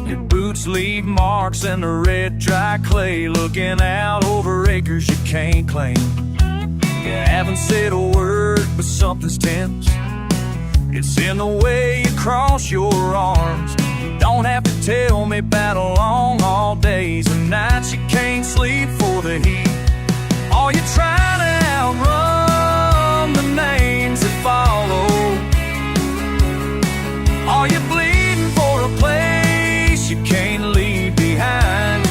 Speaker 2: Your boots leave marks in the red dry clay, looking out over acres you can't claim. You haven't said a word, but something's tense. It's in the way you cross your arms. You don't have to tell me about long all days and nights you can't sleep for the heat. Are you trying to outrun the names that follow? Are you bleeding for a place you can't leave behind?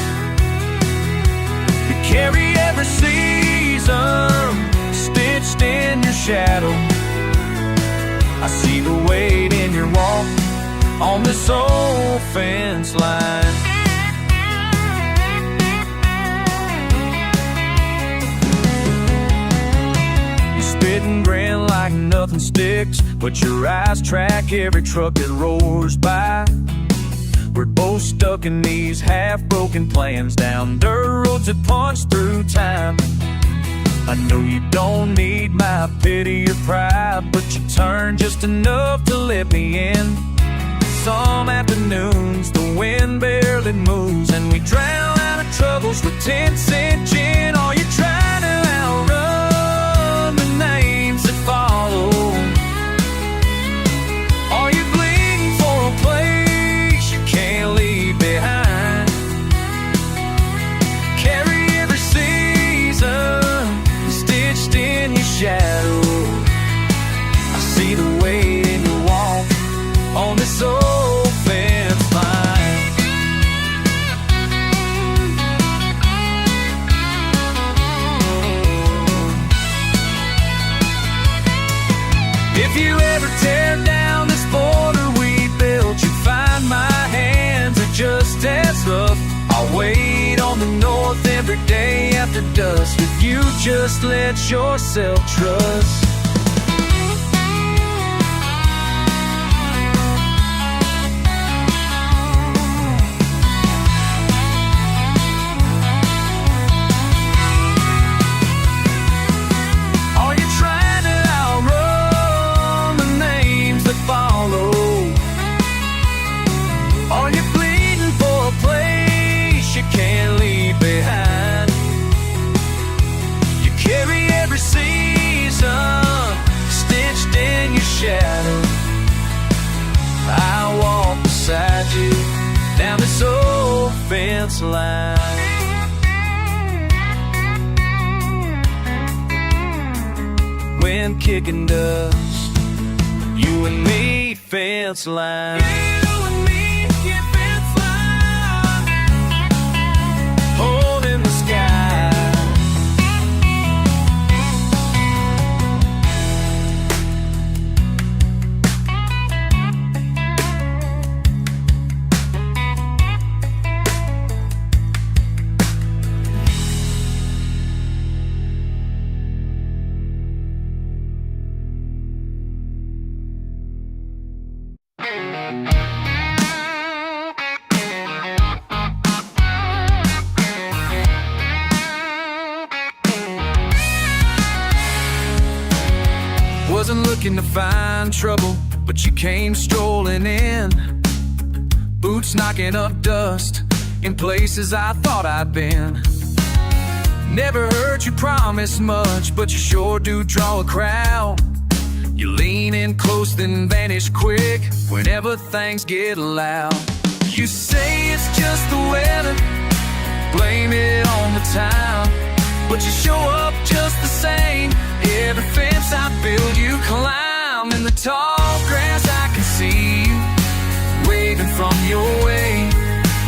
Speaker 2: You carry every season stitched in your shadow. I see the weight in your walk on this old fence line. You spit and grin like nothing sticks, but your eyes track every truck that roars by. We're both stuck in these half-broken plans down dirt roads that punch through time. I know you don't need my pity or pride, but you turn just enough to let me in. Some afternoons the wind barely moves, and we drown out of troubles with 10-cent gin. Are you trying to outrun the names that follow? Are you bleeding for a place you can't leave behind? Carry every season stitched in your shadow. I see the weight in your walk on this old fence line. If you ever tear down this border we built, you'll find my hands are just as rough. I'll wait on the north every day after dusk if you just let yourself trust. Are you trying to outrun the names that follow? Are you bleeding for a place you can't leave behind? You carry every season stitched in your shadow. I walk beside you down this old fence line. Wind kicking dust, you and me, fence line. Holding the sky. Wasn't looking to find trouble, but you came strolling in. Boots knocking up dust in places I thought I'd been. Never heard you promise much, but you sure do draw a crowd. You lean in close then vanish quick whenever things get loud. You say it's just the weather, blame it on the time, but you show up just the same. Every fence I build you climb. In the tall grass I can see you waving from your way.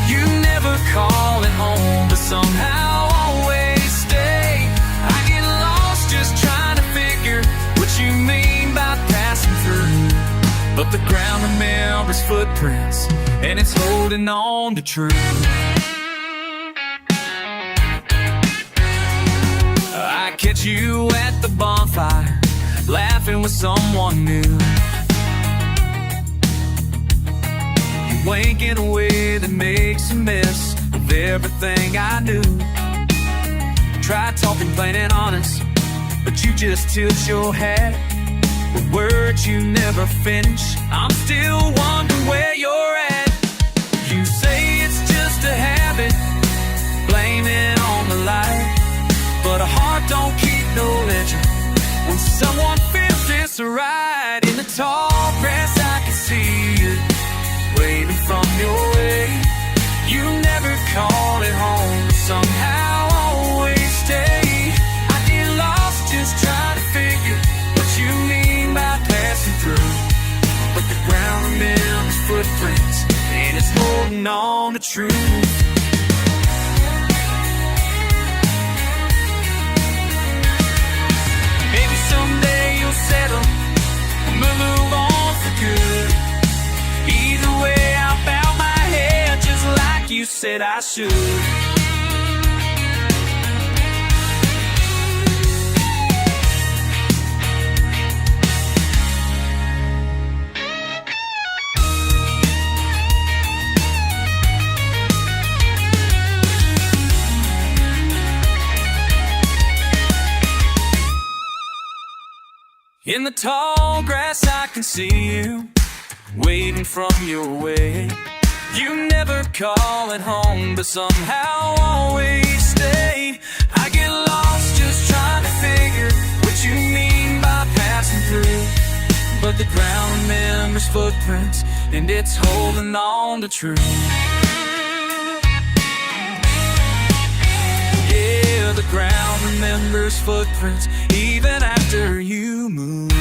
Speaker 2: You never call it home, but somehow always stay. I get lost just trying to figure what you mean by passing through, but the ground remembers footprints and it's holding on to truth. I catch you at the bonfire, laughing with someone new. You wink in a way that makes a mess of everything I do. Try talking plain and honest, but you just tilt your hat. with words you never finish. I'm still wondering where you're at. You say it's just a habit, blame it on the light, but a heart don't keep no legend when someone feels it's right. In the tall grass I can see you waving from your way. You never call it home, but somehow always stay. I get lost just trying to figure what you mean by passing through, but the ground remembers footprints and it's holding on to truth. Maybe someday you'll settle and we'll move on for good. Either way I'll bow my head just like you said I should. In the tall grass I can see you waiting from your way. You never call it home, but somehow always stay. I get lost just trying to figure what you mean by passing through, but the ground remembers footprints and it's holding on to truth. Yeah, the ground remembers footprints even after you move.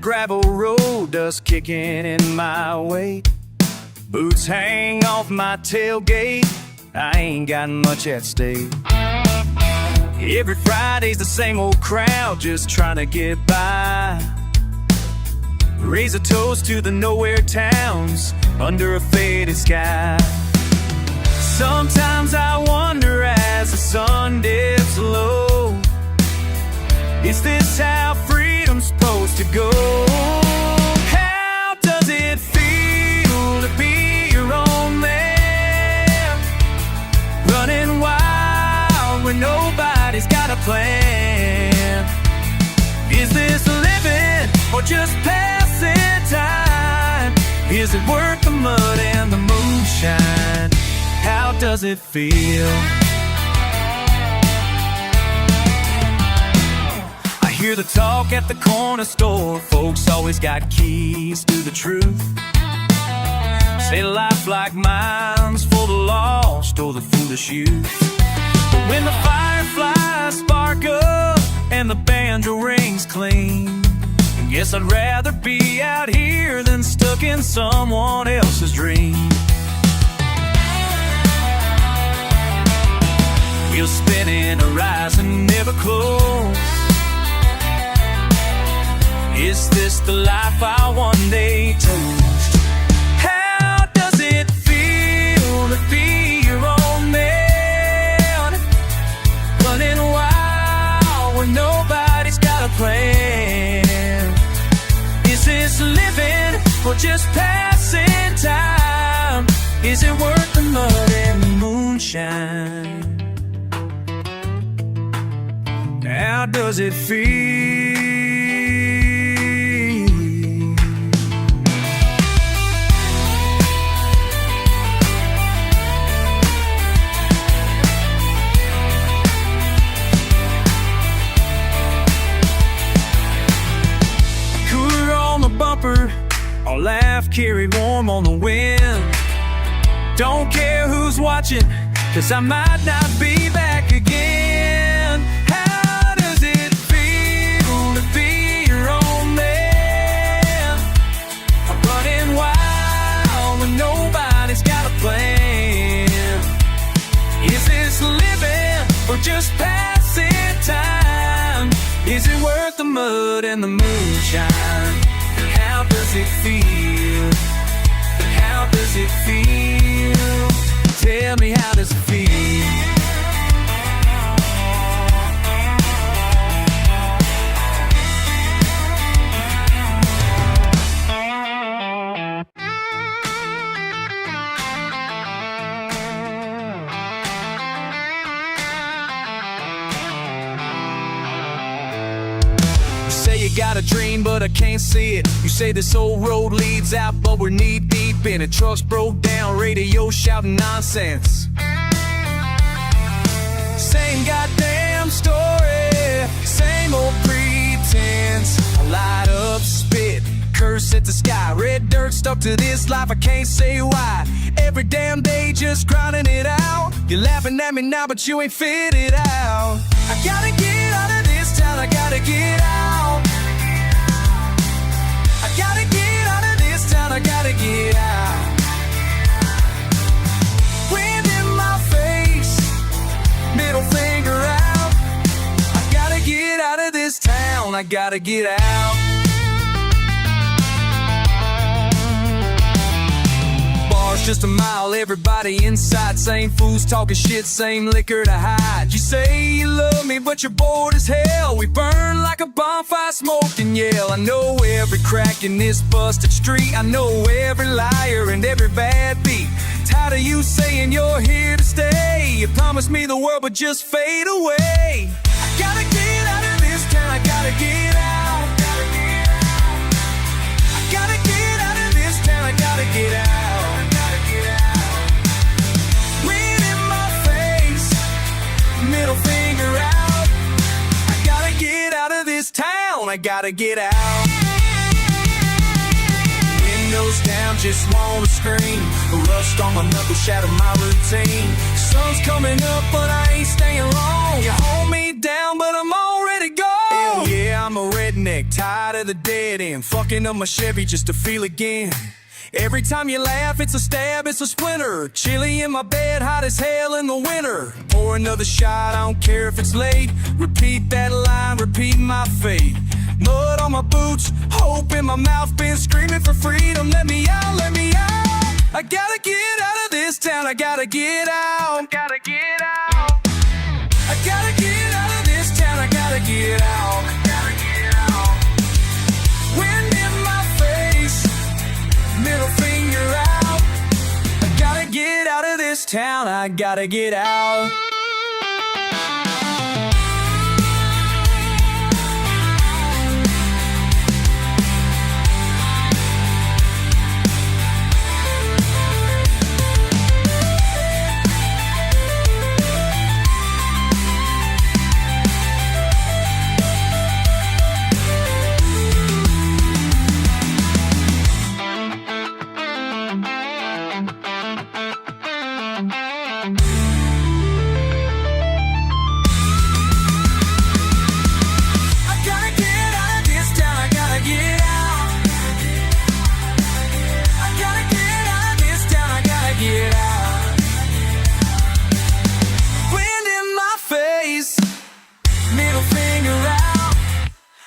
Speaker 2: Gravel road, dust kicking in my way. Boots hang off my tailgate, I ain't got much at stake. Every Friday's the same old crowd just trying to get by. Raise a toast to the nowhere towns under a faded sky. Sometimes I wonder as the sun dips low, is this how freedom's supposed to go? How does it feel to be your own man, running wild when nobody's got a plan? Is this living or just passing time? Is it worth the mud and the moonshine? How does it feel? Hear the talk at the corner store, folks always got keys to the truth. Say life like mine's for the lost or the foolish youth. But when the fireflies spark up and the banjo rings clean, I guess I'd rather be out here than stuck in someone else's dream. Wheels spinning, horizon never close. Is this the life I one day chose? How does it feel to be your own man, running wild when nobody's got a plan? Is this living or just passing time? Is it worth the mud and the moonshine? How does it feel? I'll laugh, carry warm on the wind. Don't care who's watching, 'cause I might not be back again. How does it feel to be your own man, running wild when nobody's got a plan? Is this living or just passing time? Is it worth the mud and the moonshine?
Speaker 1: How does it feel? How does it feel? Tell me, how does it feel? You got a dream, but I can't see it. You say this old road leads out, but we're knee deep in it. Trucks broke down, radio shouting nonsense. Same goddamn story, same old pretense. I light up, spit, curse at the sky. Red dirt stuck to this life, I can't say why. Every damn day just grinding it out. You're laughing at me now, but you ain't figured it out. I gotta get out of this town, I gotta get out. I gotta get out of this town, I gotta get out. Wind in my face, middle finger out. I gotta get out of this town, I gotta get out. Bars just a mile, everybody inside. Same fools talking shit, same liquor to hide. You say you love me, but you're bored as hell. We burn like a bonfire, smoke and yell. I know every crack in this busted street. I know every liar and every bad beat. Tired of you saying you're here to stay. You promised me the world, but just fade away. I gotta get out of this town, I gotta get out. I gotta get out of this town, I gotta get out. Middle finger out. I gotta get out of this town, I gotta get out. Windows down, just wanna scream. The rust on my knuckles shadow my routine. Sun's coming up, but I ain't staying long. You hold me down, but I'm already gone. Hell yeah, I'm a redneck, tired of the dead end. Fucking up my Chevy just to feel again. Every time you laugh, it's a stab, it's a splinter. Chilly in my bed, hot as hell in the winter. Pour another shot, I don't care if it's late. Repeat that line, repeat my fate. Mud on my boots, hope in my mouth. Been screaming for freedom, let me out, let me out. I gotta get out of this town, I gotta get out. I gotta get out. I gotta get out of this town, I gotta get out. I gotta get out. Wind in my face, middle finger out. I gotta get out of this town, I gotta get out.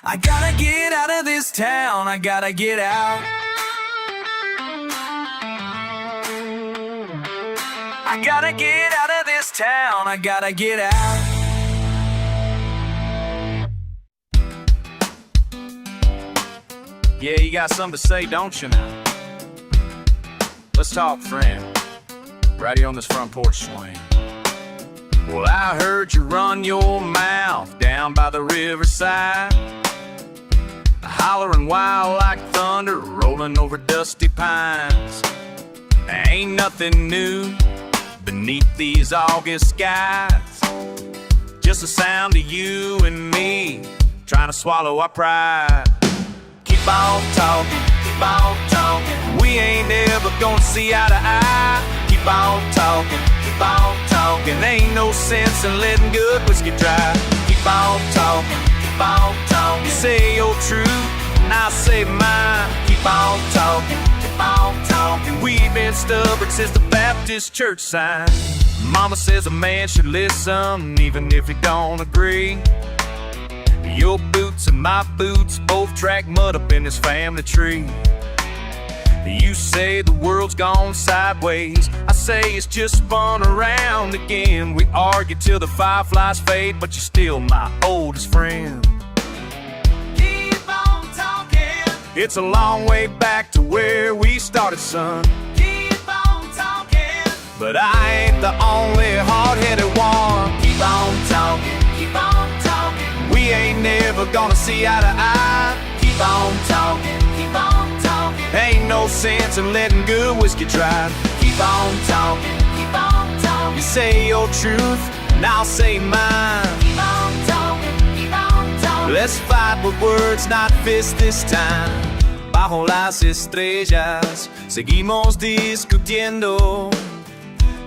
Speaker 1: I gotta get out of this town, I gotta get out. I gotta get out of this town, I gotta get out. Yeah, you got something to say, don't you now? Let's talk, friend. Right here on this front porch swing. Well, I heard you run your mouth down by the riverside, hollering wild like thunder, rolling over dusty pines. There ain't nothing new beneath these August skies, just the sound of you and me trying to swallow our pride. Keep on talking, keep on talking. We ain't ever gonna see eye to eye. Keep on talking, keep on talking. There ain't no sense in letting good whiskey dry. Keep on talking, keep on talking. You say your truth, and I say mine. Keep on talking, keep on talking. We've been stubborn since the Baptist church sign. Mama says a man should listen, even if he don't agree. Your boots
Speaker 2: boots and my boots both track mud up in this family tree. You say the world's gone sideways, I say it's just spun around again. We argue till the fireflies fade, but you're still my oldest friend.
Speaker 1: Keep on talking.
Speaker 2: It's a long way back to where we started, son.
Speaker 1: Keep on talking.
Speaker 2: But I ain't the only hard-headed one.
Speaker 1: Keep on talking. Keep on talking.
Speaker 2: We ain't never gonna see eye to eye.
Speaker 1: Keep on talking. Keep on talking.
Speaker 2: Ain't no sense in letting good whiskey dry.
Speaker 1: Keep on talking. Keep on talking.
Speaker 2: You say your truth, and I'll say mine.
Speaker 1: Keep on talking. Keep on talking.
Speaker 2: Let's fight with words, not fists this time. Bajo las estrellas seguimos discutiendo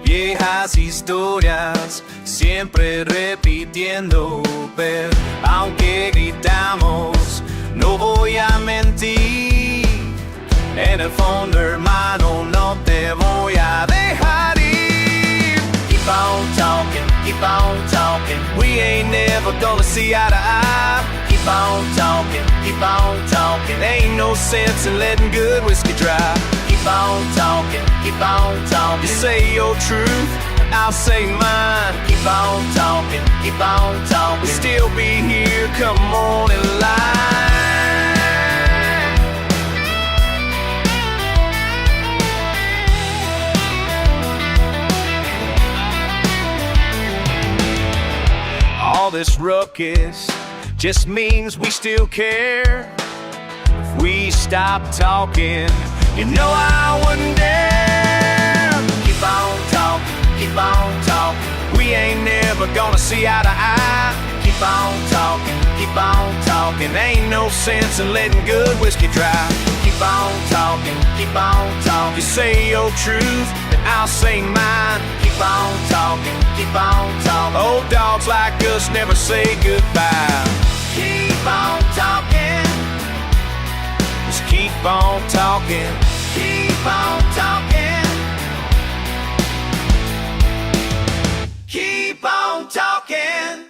Speaker 2: viejas historias, siempre repitiendo. Pero aunque gritamos, no voy a mentir. En el fondo, hermano, no te voy a dejar ir.
Speaker 1: Keep on talking. Keep on talking.
Speaker 2: We ain't never gonna see eye to eye.
Speaker 1: Keep on talking. Keep on talking.
Speaker 2: Ain't no sense in letting good whiskey dry.
Speaker 1: Keep on talking. Keep on talking.
Speaker 2: You say your truth, and I'll say mine.
Speaker 1: Keep on talking. Keep on talking.
Speaker 2: We'll still be here come morning light. All this ruckus just means we still care. If we stop talking, you know I wouldn't dare.
Speaker 1: Keep on talking. Keep on talking.
Speaker 2: We ain't never gonna see eye to eye.
Speaker 1: Keep on talking. Keep on talking.
Speaker 2: Ain't no sense in letting good whiskey dry.
Speaker 1: Keep on talking. Keep on talking.
Speaker 2: You say your truth, and I'll say mine.
Speaker 1: Keep on talking. Keep on talking.
Speaker 2: Old dogs like us never say goodbye.
Speaker 1: Keep on talking.
Speaker 2: Just keep on talking.
Speaker 1: Keep on talking. Keep on talking.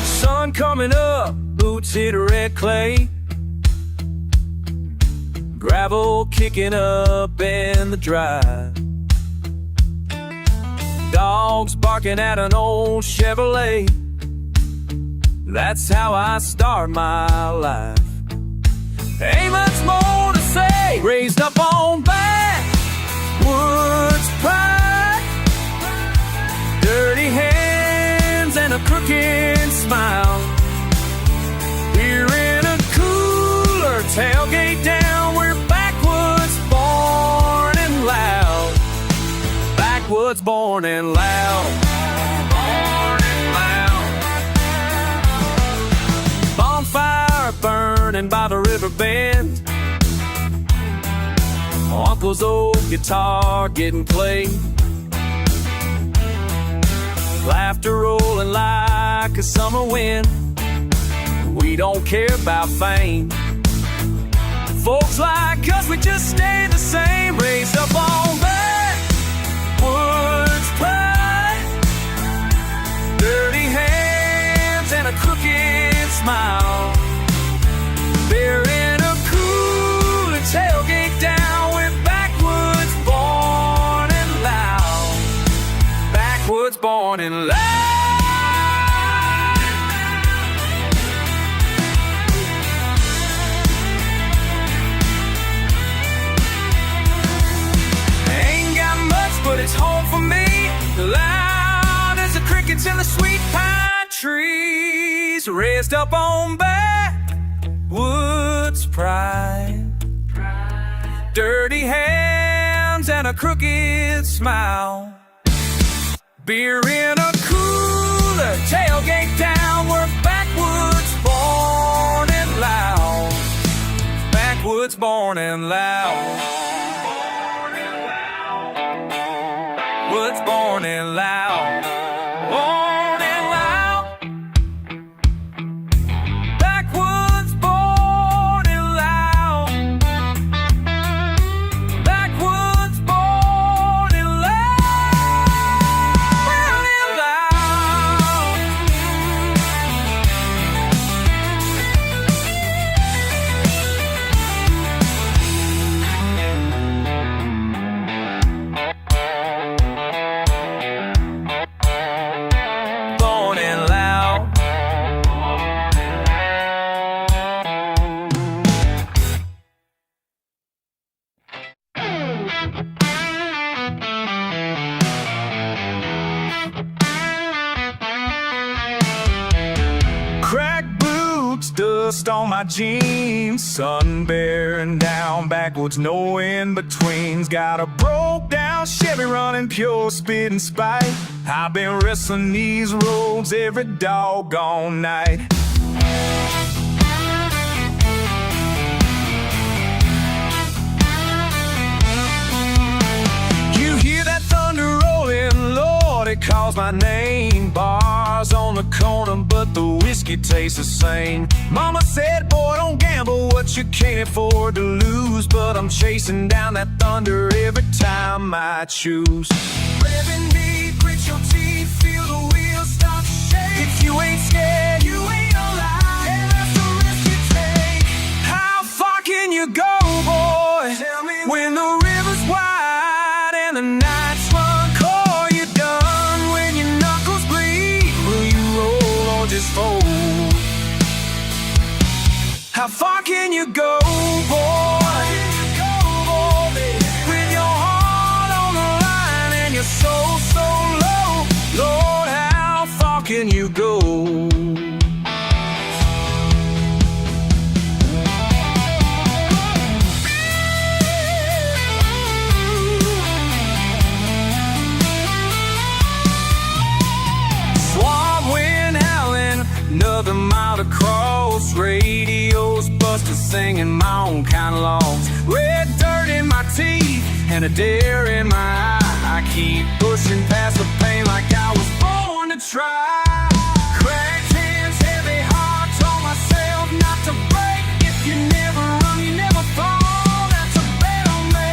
Speaker 2: Sun coming up, boots hit red clay. Gravel kicking up in the drive. Dogs barking at an old Chevrolet. That's how I start my life. Ain't much more to say. Raised up on backwoods pride. Dirty hands and a crooked smile. We're in a cooler, tailgate down. We're backwoods born and loud. Backwoods born and loud. Born and loud. Bonfire burning by the river bend. Uncle's old guitar getting played. Laughter rolling like a summer wind. We don't care about fame. Folks like us, we just stay the same. Raised up on backwoods pride. Dirty hands and a crooked smile. Beer in a cooler, tailgate down. We're backwoods born and loud. Backwoods born and loud. But it's home for me, loud as the crickets in the sweet pine trees. Raised up on backwoods pride. Dirty hands and a crooked smile. Beer in a cooler, tailgate down. We're backwoods born and loud. Backwoods born and loud. backwoods born and loud. Born and loud. Backwoods born and loud. Backwoods born and loud. Born and loud. Born and loud. Crack boots, dust on my jeans, sun bearing down backwoods, no in-betweens. Got a broke down Chevy running pure speed and spite. I've been wrestling these roads every doggone night. You hear that thunder rolling, Lord, it calls my name. Bars on the corner, but the whiskey tastes the same. Mama said, boy, don't gamble what you can't afford to lose. But I'm chasing down that thunder every time I choose. Revving me, grit your teeth, feel the wheels start to shake. If you ain't scared, you ain't alive, and that's the risk you take. How far can you go, boy? Tell me when the river's wide and the nights run cold. You done when your knuckles bleed? Will you roll or just fold? How far can you go, boy? With your heart on the line and your soul so low, Lord, how far can you go? Swamp wind howling, another mile to cross. Radios busted, singing my own kind of songs. Red dirt in my teeth and a dare in my eye. I keep pushing past the pain like I was born to try. Cracked hands, heavy heart, told myself not to break. If you never run, you never fall. That's a bet on me.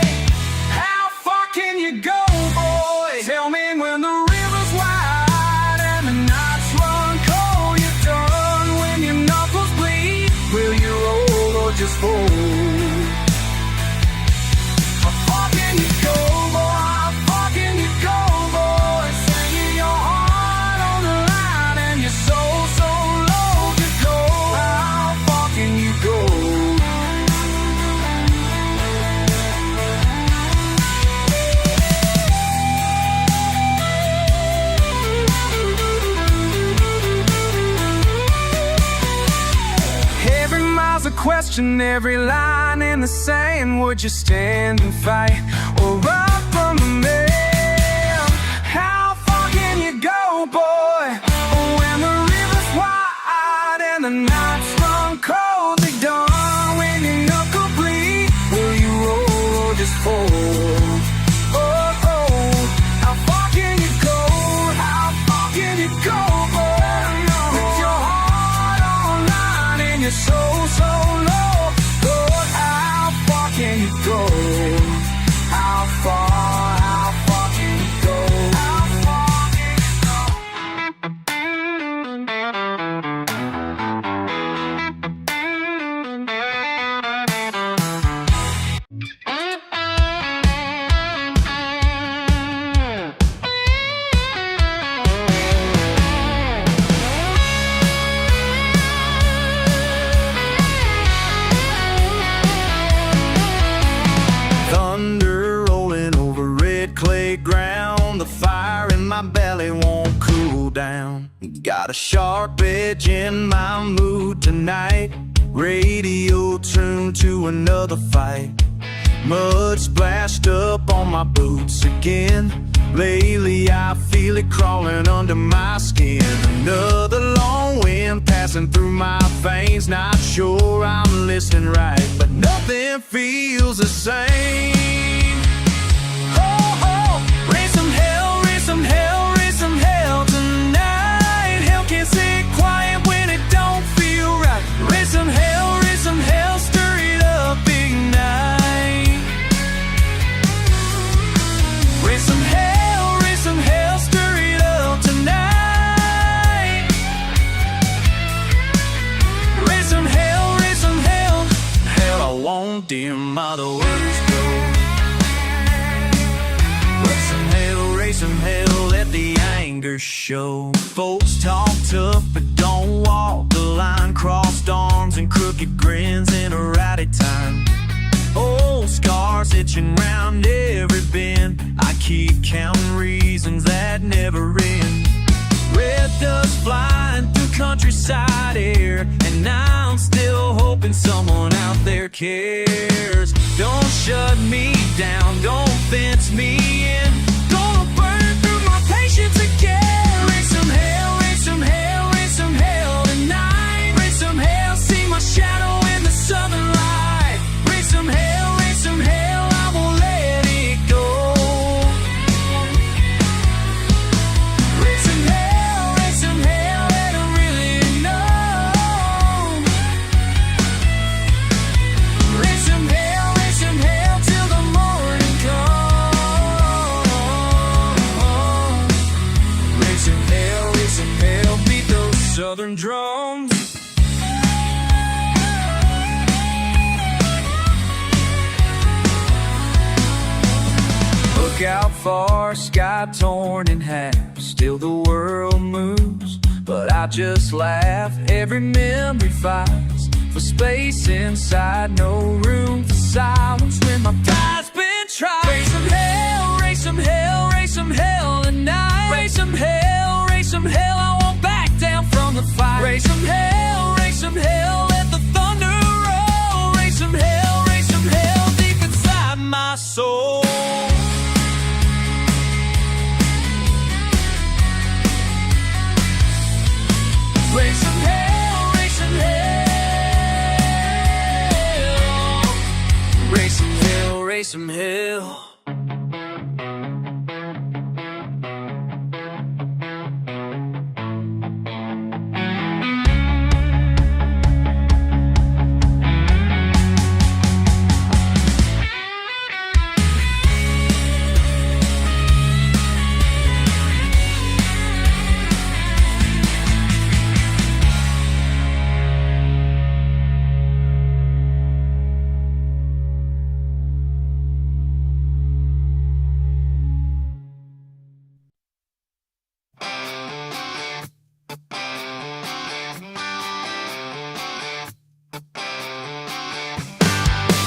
Speaker 2: How far can you go, boy? Tell me when the river's wide and the nights run cold. You're done when your knuckles bleed. Will you roll or just fold? How far can you go, boy? How far can you go, boy? Singing your heart on the line and your soul so low to go. How far can you go? Every mile's a question, every line in the sand. Would you stand and fight or run from the man? How far can you go, boy? When the river's wide and the nights run cold, they done when your knuckle bleed. Will you roll or just fold? Oh, oh, how far can you go? How far can you go, boy? With your heart online and your soul so low, Lord, how far can you go? How far can you go? How far can Thunder rolling over red clay ground. The fire in my belly won't cool down. Got a sharp edge in my mood tonight. Radio tuned to another fight. Mud splashed up on my boots again. Lately I feel it crawling under my skin. Another long wind passing through my veins. Not sure I'm listening right, but nothing feels the same. Oh, oh, raise some hell some hell, let the anger show. Folks talk tough but don't walk the line. Crossed arms and crooked grins in a rowdy time. Old scars itching round every bend. I keep counting reasons that never end. Red dust flying through countryside air, and I'm still hoping someone out there cares. Don't shut me down, don't fence me in. Gonna burn through my patience again. Raise some hell, raise some hell, raise some hell tonight. Raise some hell, see my shadow in the southern light. Raise some hell, I won't let it go. Raise some hell, let them really know. Raise some hell till the morning comes. Raise some hell, beat those southern drums. Look out far, sky torn in half. Still the world moves, but I just laugh. Every memory fights for space inside. No room for silence when my pride's been tried. Raise some hell, raise some hell, raise some hell tonight. Raise some hell, I won't back down from the fight. Raise some hell, let the thunder roll. Raise some hell deep inside my soul. Raise some hell, raise some hell. Raise some hell, raise some hell.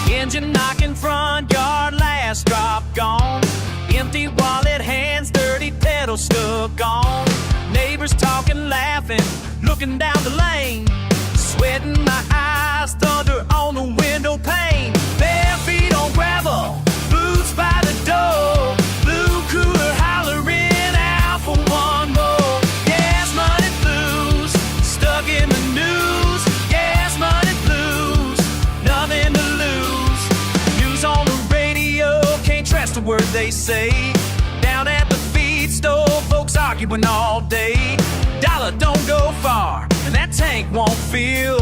Speaker 2: Engine knocking, front yard, last drop gone. Empty wallet, hands dirty, pedal stuck on. Neighbors talking, laughing, looking down the lane. Sweating my eyes, thunder on the window pane. Bare feet on gravel, boots by the door. Blue cooler hollering out for one more. Gas money blues, stuck in the news. Gas money blues, nothing to lose. News on the radio, can't trust a word they say. Down at the feed store, folks arguing all day. Dollar don't go far, and that tank won't fill.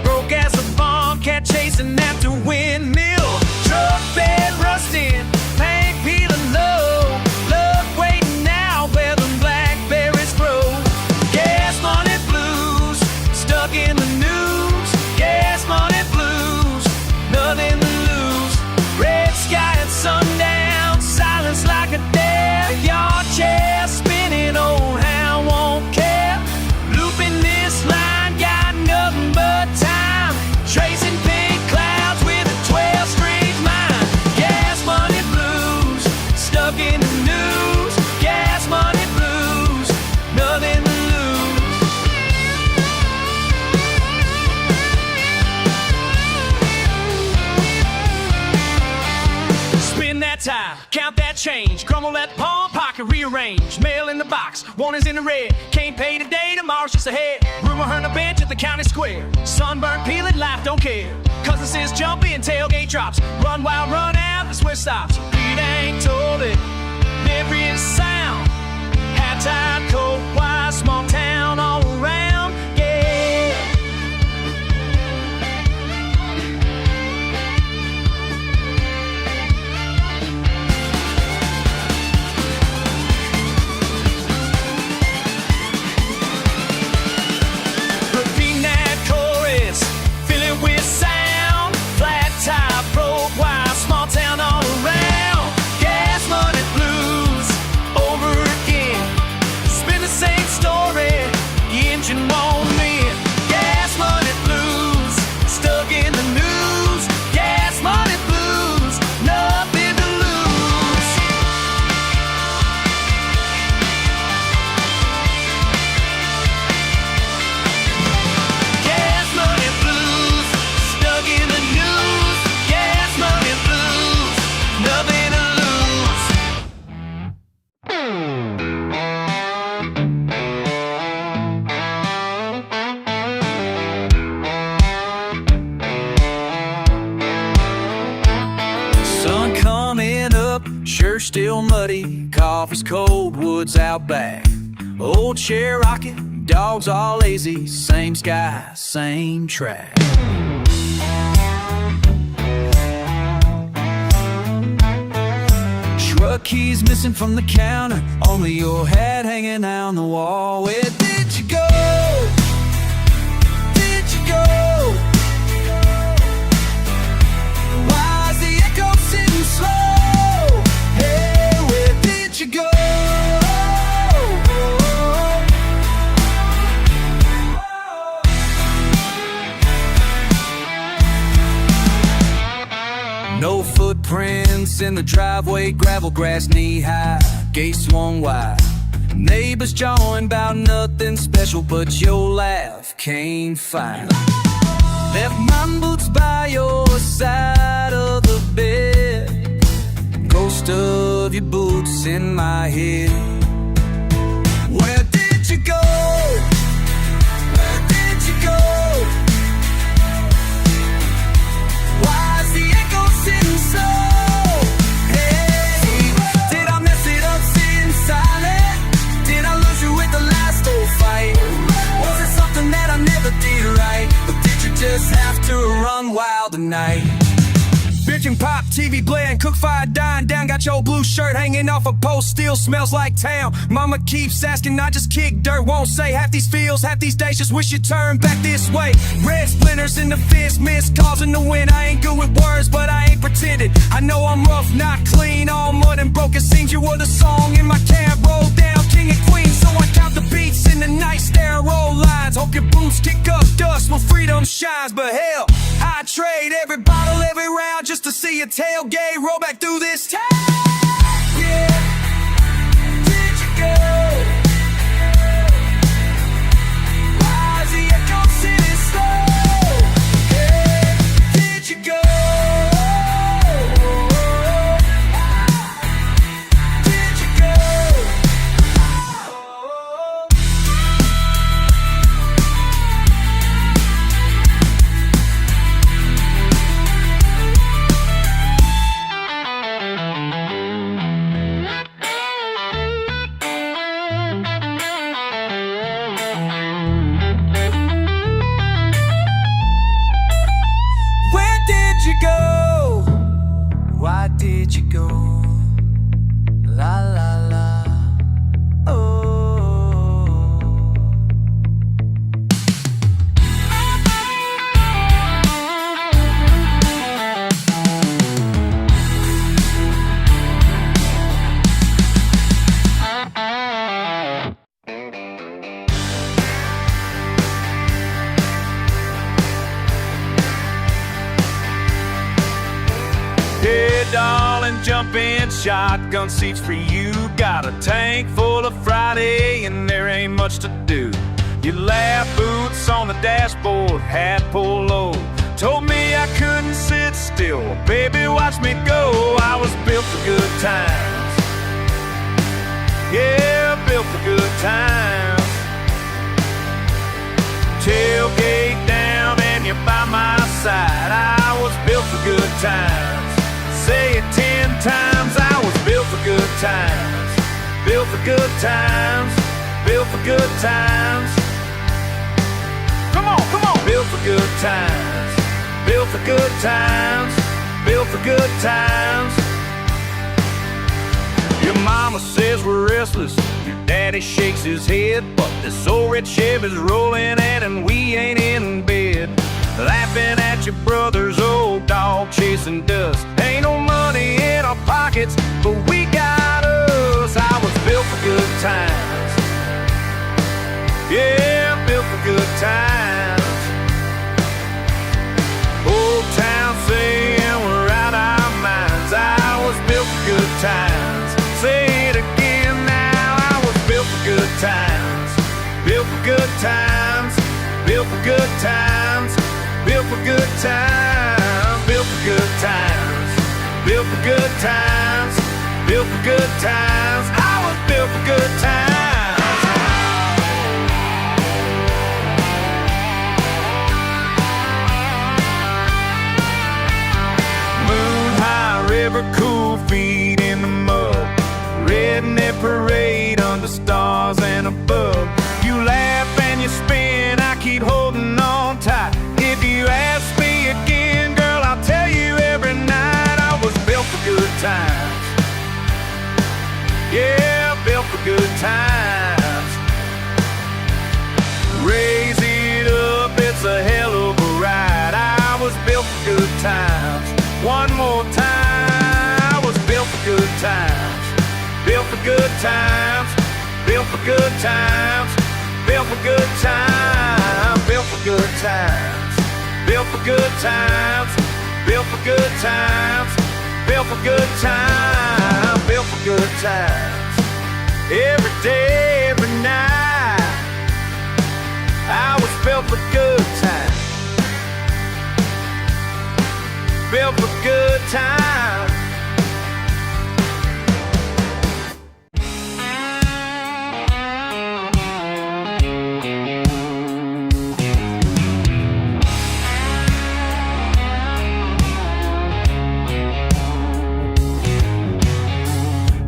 Speaker 2: Broke as a bomb, cat chasing after windmill. Truck bed rusting, paint peeling low. Love waiting now where the blackberries grow. Gas money blues, stuck in the news. Gas money blues, nothing to lose. Red sky at sundown, silence like a dare. Yard chair spinning, old hound won't care. Looping this line, got nothing but time. Tracing pink clouds with a 12-string mind. Gas money blues, stuck in the news. Gas money blues, nothing to lose. Spin that tire, count that change. Crumble that palm pocket, rearrange. Mail in the box, one is in the red. Can't pay today, tomorrow's just ahead. Rumor on the bench at the county square. Sunburn peeling, life don't care. Cousin says jumpy and tailgate drops. Run wild, run out, that's where it stops. Beat ain't told it, memory is sound. Half tide, cold, wide, small town all around, yeah. Repeating that chorus, fill it with sound. Flat tire, broke wire, small town all around. Gas money. offers cold woods out back. Old Cherokee, dogs all lazy, same sky, same track. Truck keys missing from the counter, only your hat hanging out on the wall. Where did you go? Did you go? Why's the echo sitting slow? Hey, where did you go? No footprints in the driveway, gravel, grass knee-high, gate swung wide. Neighbors jawing about nothing special, but your laugh came fine. Left my boots by your side of the bed, ghost of your boots in my head. Where did you go? Where did you go? Why's the echo sitting slow? Hey, did I mess it up sitting silent? Did I lose you with the last old fight? Was it something that I never did right? Or did you just have to run wild tonight? Bitch and pop, TV blaring, cook fire dying down. Got your blue shirt hanging off a post, still smells like town. Mama keeps asking, I just kick dirt, won't say. Half these feels, half these days, just wish you turned back this way. Red splinters in the fist, missed calls in the wind. I ain't good with words, but I ain't pretending. I know I'm rough, not clean, all mud and broken. Seems you were the song in my cab, roll down, king and queen. So I count the beats in the night, stare and roll lines. Hope your boots kick up dust when freedom shines. But hell, I'd trade every bottle, every round, just to see a tailgate roll back through this town. Yeah, did you go? Why's the echo sitting slow? Hey, did you go? Did you go? You go? Why did you go? La la la. Oh. Hey, darling, jump in, shotgun seats for you. Got a tank full of Friday and there ain't much to do. You laugh, boots on the dashboard, hat pulled low. Told me I couldn't sit still, baby, watch me go. I was built for good times. Yeah, built for good times. Tailgate down and you're by my side. I was built for good times. Say it 10 times, I was built for good times. Built for good times. Built for good times. Come on, come on. Built for good times. Built for good times. Built for good times. Your mama says we're restless, your daddy shakes his head, but this old red Chevy's rolling in and we ain't in bed. Laughing at your brother's old dog chasing dust. Ain't no money in our pockets, but we got us. I was built for good times. Yeah, built for good times. Old town saying we're out our minds. I was built for good times. Say it again now. I was built for good times. Built for good times. Built for good times. Built for good times. Built for good times. Built for good times. Built for good times. I was built for good times. Moon high river, cool feet in the mud. Redneck parade under stars and above. You laugh and you spin, I keep holding on tight. If you ask me again, girl, I'll tell you every night I was built for good times. Yeah, built for good times. Raise it up, it's a hell of a ride. I was built for good times. One more time, I was built for good times. Built for good times. Built for good times. Built for good times. Built for good times. Built for good times. Built for good times. Built for good times. Built for good times. Every day, every night, I was built for good times. Built for good times.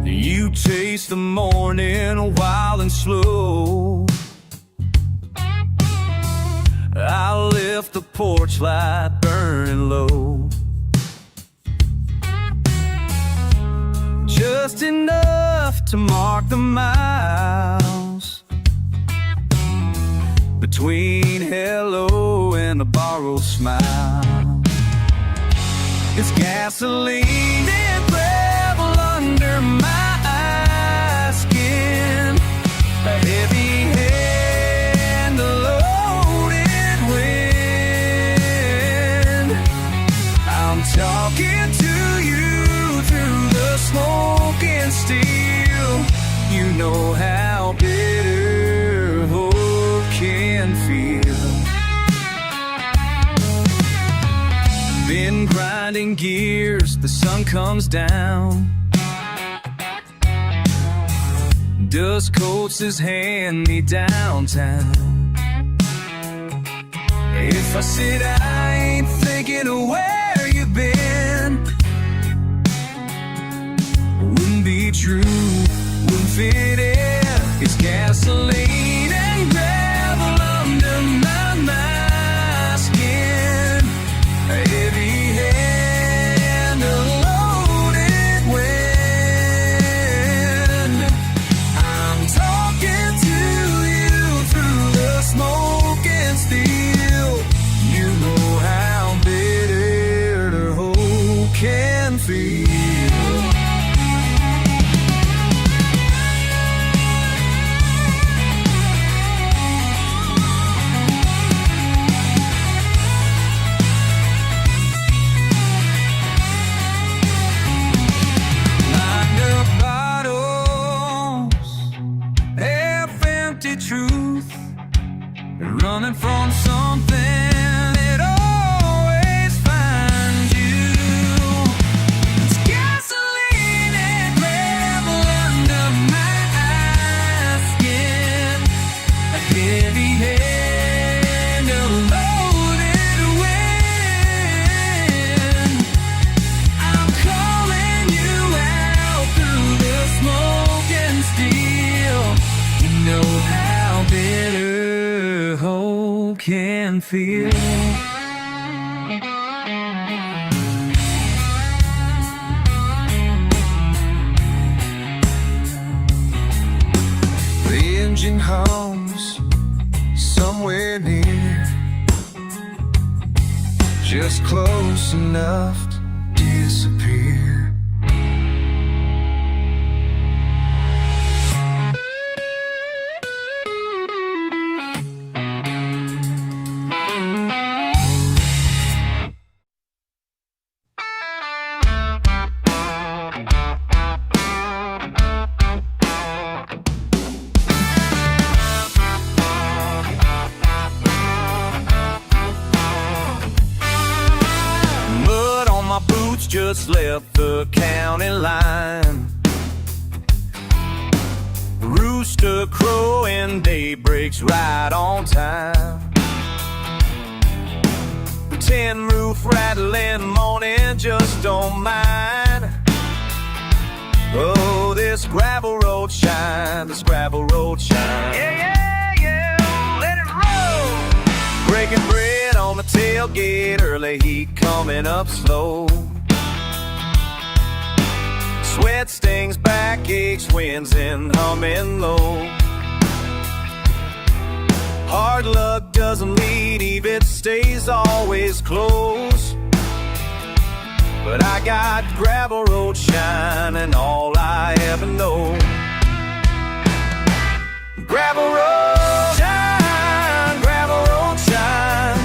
Speaker 2: You chase the morning wild and slow. I left the porch light burning low, just enough to mark the miles between hello and a borrowed smile. It's gasoline and gravel under my skin, a heavy hand, a loaded wind. I'm talking to you through the smoke and steel. You know how bitter hope can feel. Been grinding gears, the sun comes down. Dust coats his hand me downtown. If I said I ain't thinking of where you've been, wouldn't be true, wouldn't fit in. It's gasoline and gravel under my skin, a heavy hand, a loaded wind. I'm talking to you through the smoke and steel. You know how bitter the hope can feel. Truth, running from something that always finds you. It's gasoline and gravel under my skin, a heavy hand, a loaded wind. I'm calling you out through the smoke and steel. You know how bitter hope can feel. The engine hums somewhere near, just close enough to disappear. Just left the county line. Rooster crowing, day breaks right on time. Tin roof rattling, morning just don't mind. Oh, this gravel road shine, this gravel road shine.
Speaker 1: Yeah, yeah, yeah, let it roll.
Speaker 2: Breaking bread on the tailgate, early heat coming up slow. Sweat stings, backaches, winds in humming low. Hard luck doesn't leave, it stays always close. But I got gravel road shine and all I ever know. Gravel road shine, gravel road shine.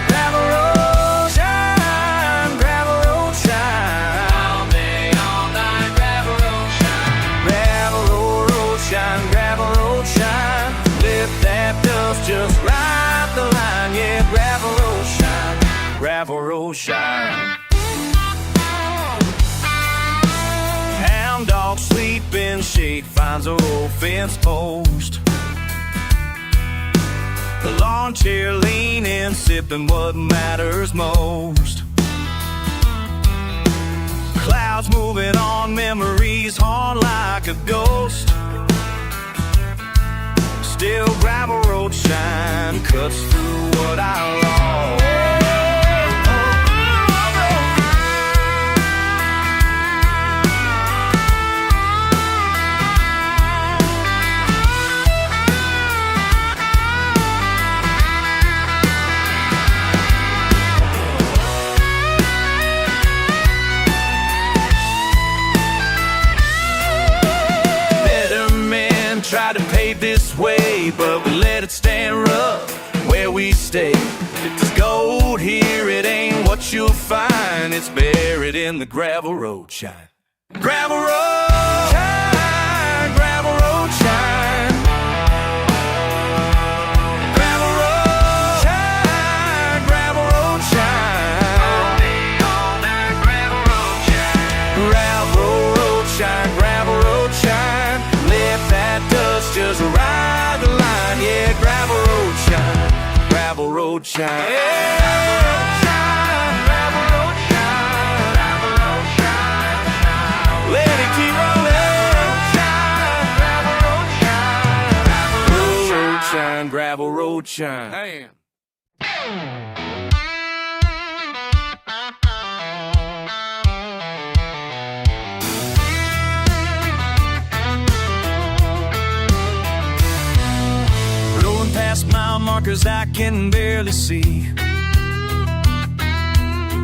Speaker 2: Gravel road shine, gravel road shine.
Speaker 1: All day, all night, gravel road shine.
Speaker 2: Gravel road shine, gravel road shine. Lift that dust, just ride the line. Yeah, gravel road shine, gravel road shine. Hound dog sleep in shade, finds a old fence post. The lawn chair leaning, sipping what matters most. Clouds moving on, memories haunt like a ghost. Still gravel road shine cuts through what I lost. Try to pave this way, but we let it stand rough where we stay. If there's gold here, it ain't what you'll find. It's buried in the gravel road shine. Gravel road shine, gravel road shine. Gravel road shine, gravel road shine.
Speaker 1: All day, all night, gravel road shine.
Speaker 2: Gravel road shine, gravel road shine. Lift that dust, just ride the line. Yeah, gravel road shine, gravel road shine. Yeah, gravel road shine, gravel road shine. Let it keep rolling. Gravel road shine, gravel road shine.
Speaker 1: Damn.
Speaker 2: Past mile markers I can barely see.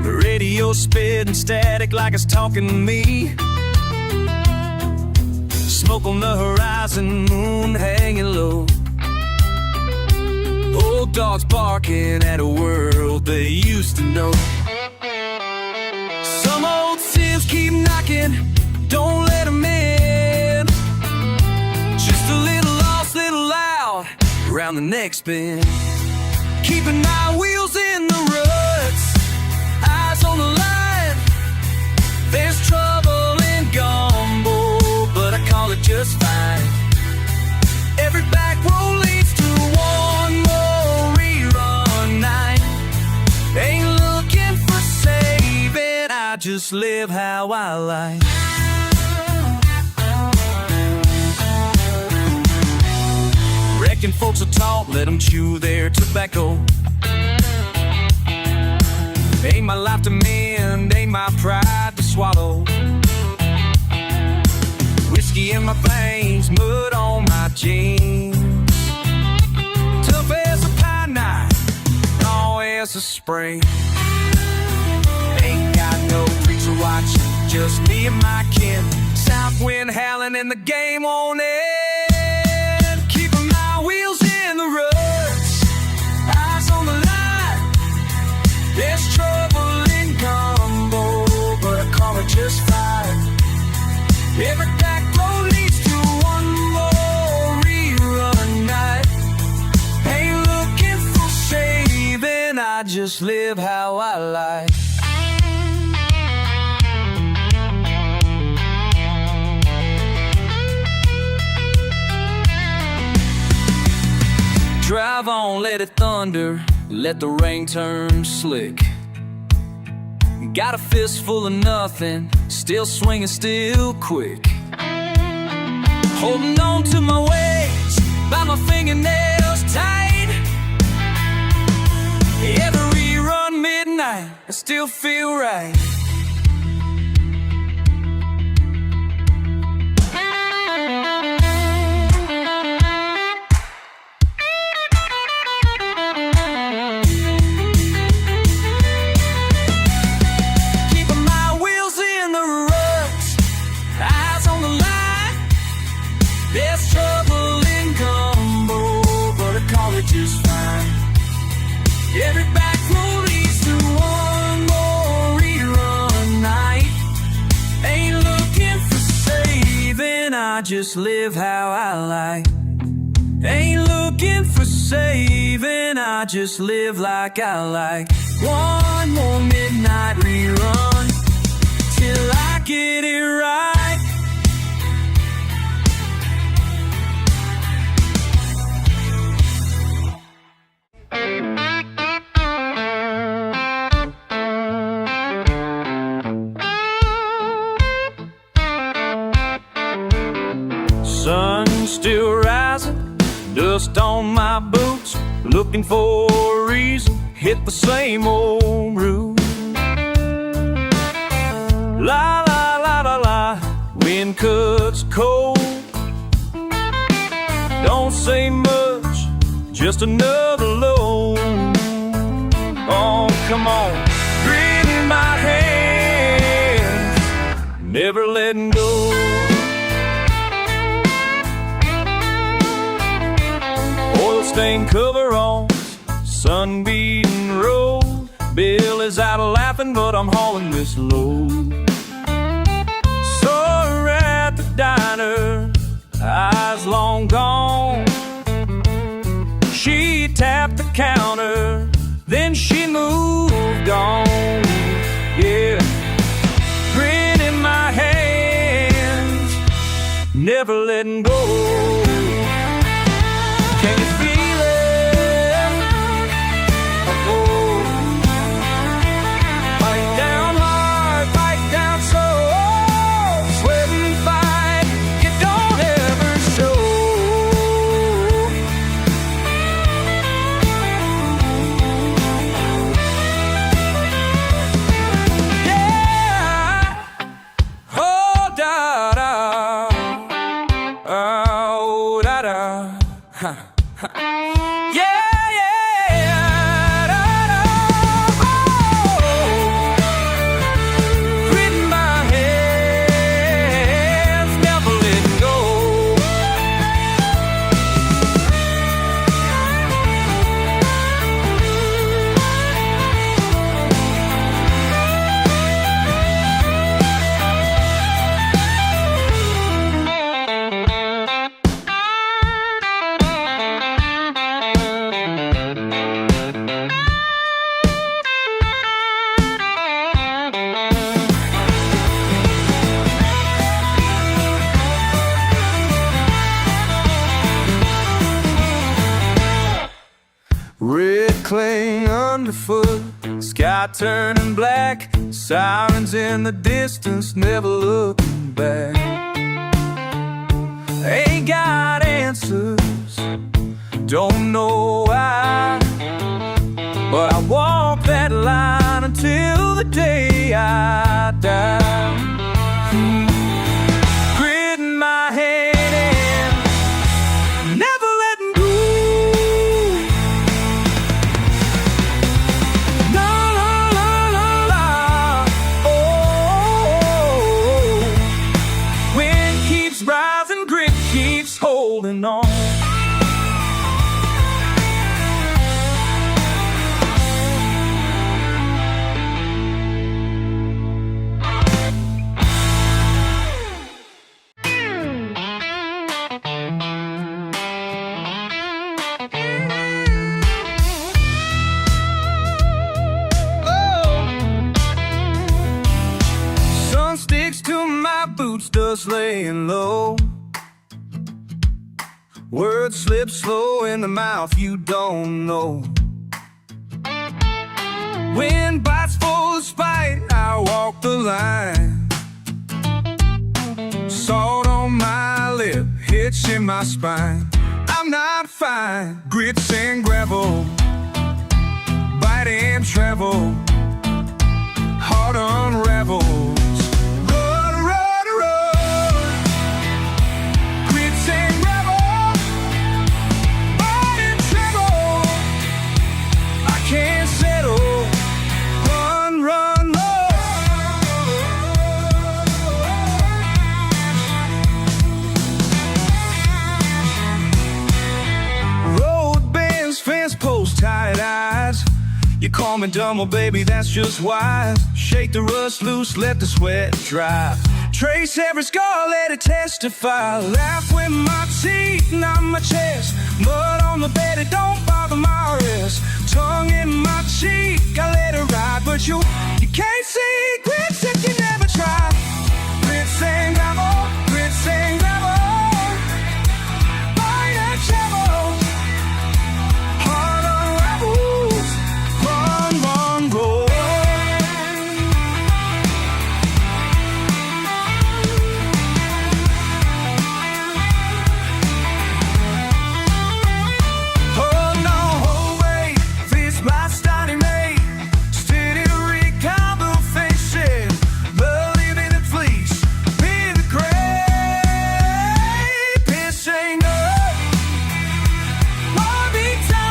Speaker 2: The radio spitting static like it's talking to me. Smoke on the horizon, moon hanging low. Old dogs barking at a world they used to know. Some old sins keep knocking, don't let them in. Just a little lost, little loud around the next bend. Keeping my wheels in the ruts, eyes on the line. There's trouble in Gumbo, but I call it just fine. Every back road leads to one more rerun night. Ain't looking for saving, I just live how I like. Reckon folks are taught, let them chew their tobacco. Ain't my life to mend, ain't my pride to swallow. Whiskey in my veins, mud on my jeans. Tough as a pine knot, raw as a spring. Ain't got no preacher watching, just me and my kin. South wind howling and the game on end. Keeping my wheels in the ruts, eyes on the line. There's trouble in Gumbo, but I call it just fine. Every back road leads to one more rerun night. Ain't looking for saving, I just live how I like. Drive on, let it thunder, let the rain turn slick.
Speaker 1: Got a fistful of nothing, still swinging, still quick. Holding on to my waist by my fingernails tight. Every run midnight, I still feel right. There's trouble in Gumbo, but a college is fine. Every back road leads to one more rerun night. Ain't looking for saving, I just live how I like. Ain't looking for saving, I just live like I like. One more midnight rerun till I get it right.
Speaker 2: Sun still rising, dust on my boots, looking for a reason, hit the same old route. La la la la la, wind cuts cold. Don't say much, just another load. Oh, come on, grit in my hands, never letting go. Oil-stained coveralls, sun-beaten road. Bill is out laughing, but I'm hauling this load. Saw her at the diner, eyes long gone. She tapped the counter, then she moved on. Yeah, grin in my hands, never letting go. Can you feel it? Oh, fight down hard, fight down slow. Sweat and fight, you don't ever show. Yeah, oh da da, oh da da. Huh. Yeah, yeah, da, da, oh. Grit in my hands, never letting go. Red clay underfoot, sky turning black, sirens in the distance, never looking back. Ain't got answers, don't know why, but I walk that line until the day I die. Grit in my hand, never letting go. La la la la la, oh, wind keeps rising, grit keeps holding on. Sun sticks to my boots, dust laying low. Words slip slow in the mouth, you don't know. Wind bites full of spite, I walk the line. Salt on my lip, hitch in my spine. I'm not fine. Grits and gravel, bite and travel, heart unravels. Run, run, run. Grits and gravel, bite and travel, I can't settle. Run, run, run. Road bends, fence posts, tired eyes. You call me dumb, well baby, that's just wise. Shake the rust loose, let the sweat dry. Trace every scar, let it testify. Laugh with my teeth, not my chest. Mud on the bed, it don't bother my rest. Tongue in my cheek, I let it ride. But you can't see grits if you never try. Grits and gravel, grits and gravel, bite and travel, heart unravels. Run, run, roll. Oh no, oh wait, this my starting mate. Steady to recount the faces, believe in the fleece, be the grape. This ain't no more big time.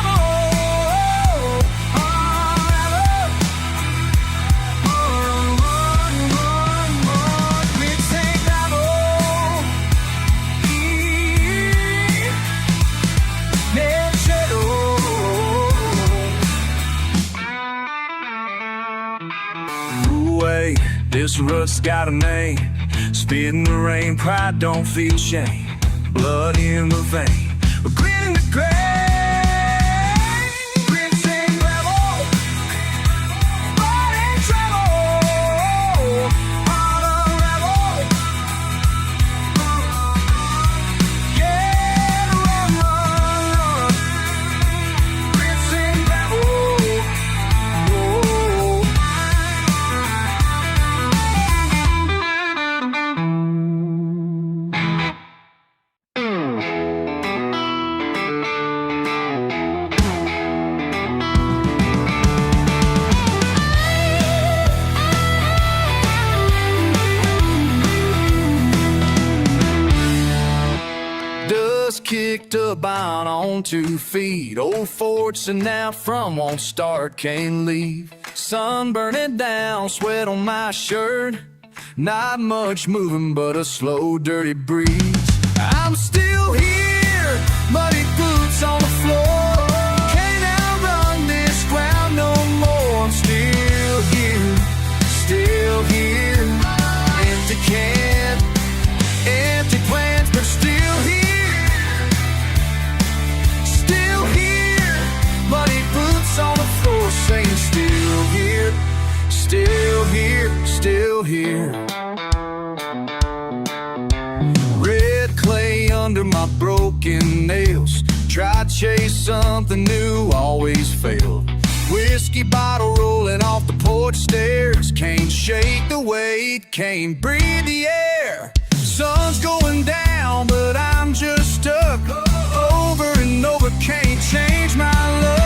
Speaker 2: This rut's got a name. Spit in the rain, pride don't feel shame. Blood in the vein, we're grit in the grave. Grits and gravel, bite and travel, heart unravel. Yeah, run, run, run. Grits and gravel, whoa. Dust kicked up, bound on 2 feet. Old forts and out from won't start, can't leave. Sun burning down, sweat on my shirt. Not much moving, but a slow, dirty breeze. I'm still here, muddy boots on the floor. Can't outrun this ground no more. I'm still here, still here. Empty can, empty plans, but still here. Still here, muddy boots on the floor, saying still here, still here, still here. Red clay under my broken nails. Tried to chase something new, always failed. Whiskey bottle rolling off the porch stairs. Can't shake the weight, can't breathe the air. Sun's going down, but I'm just stuck. Over and over, can't change my luck.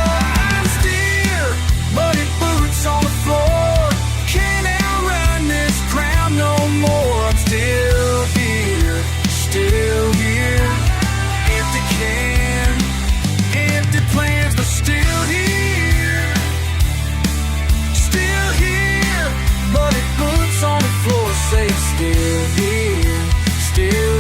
Speaker 2: I'm still muddy boots on the floor. Can't outrun this ground no more. I'm still here, still here. Empty can, empty plans, but still here. Still here, muddy boots on the floor, say still here, still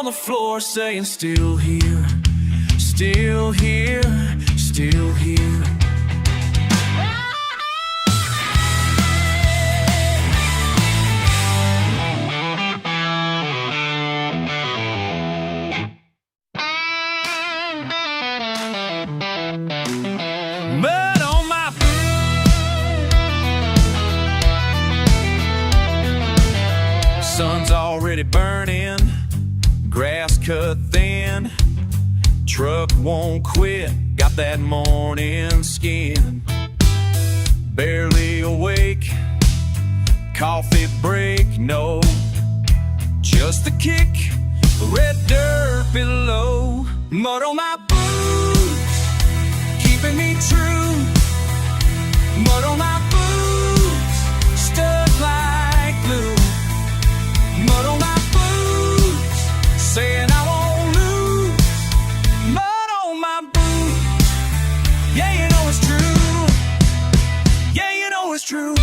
Speaker 2: on the floor saying still here, still here, still here. Mud on my sun's already burning, grass cut thin, truck won't quit, got that morning skin. Barely awake, coffee break, no, just the kick, red dirt below. Mud on my boots, keeping me true. Mud on my boots, stuck like glue. Mud on my boots, saying I won't lose. Mud on my boots, yeah, you know it's true. Yeah, you know it's true.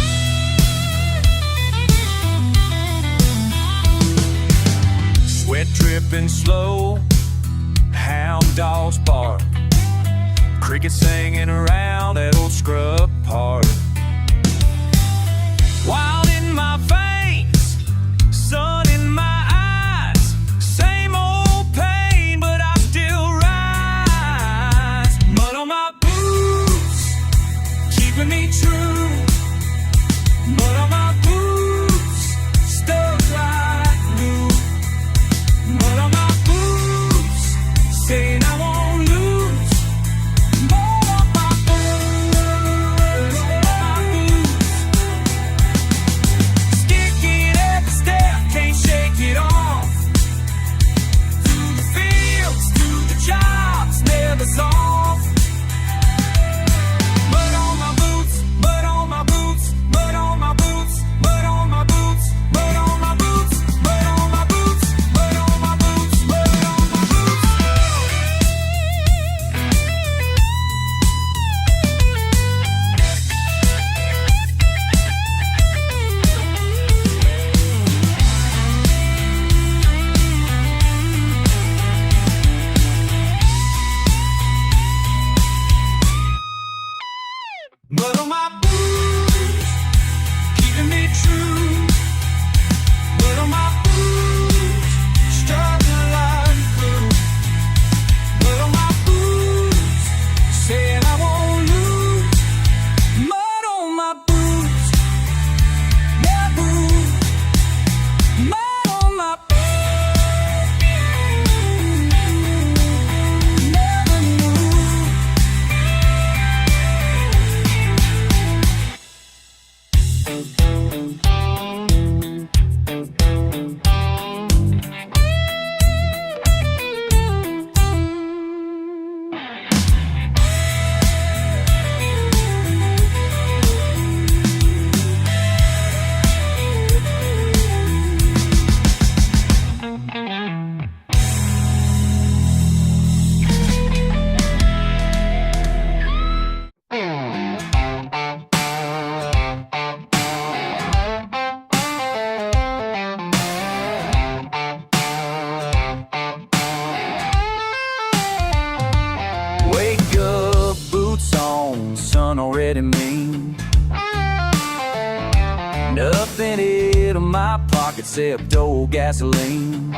Speaker 2: Sweat dripping slow, hound dogs bark, crickets singing around that old scrub park. Wild in my veins, sun in my eyes, same old pain, but I still rise. Mud on my boots, keeping me true. Mud on my boots, stuck like glue. Mud on my boots, saying I won't lose. Mud on my boots, sticking at the step, can't shake it off. Through the fields, through the jobs, never soft. Mud on my boots, mud on my boots, mud on my boots, mud on my boots, mud on my boots, mud on my boots, mud on my boots, mud on my boots. Mud on my boots, keeping me true. Mud on my boots, struggling like glue. Mud on my boots, saying I won't lose. Mud on my boots, my boots. Mud on my boots, never move. Wake up, boots on, sun already mean. Nothing in my pocket except old gasoline.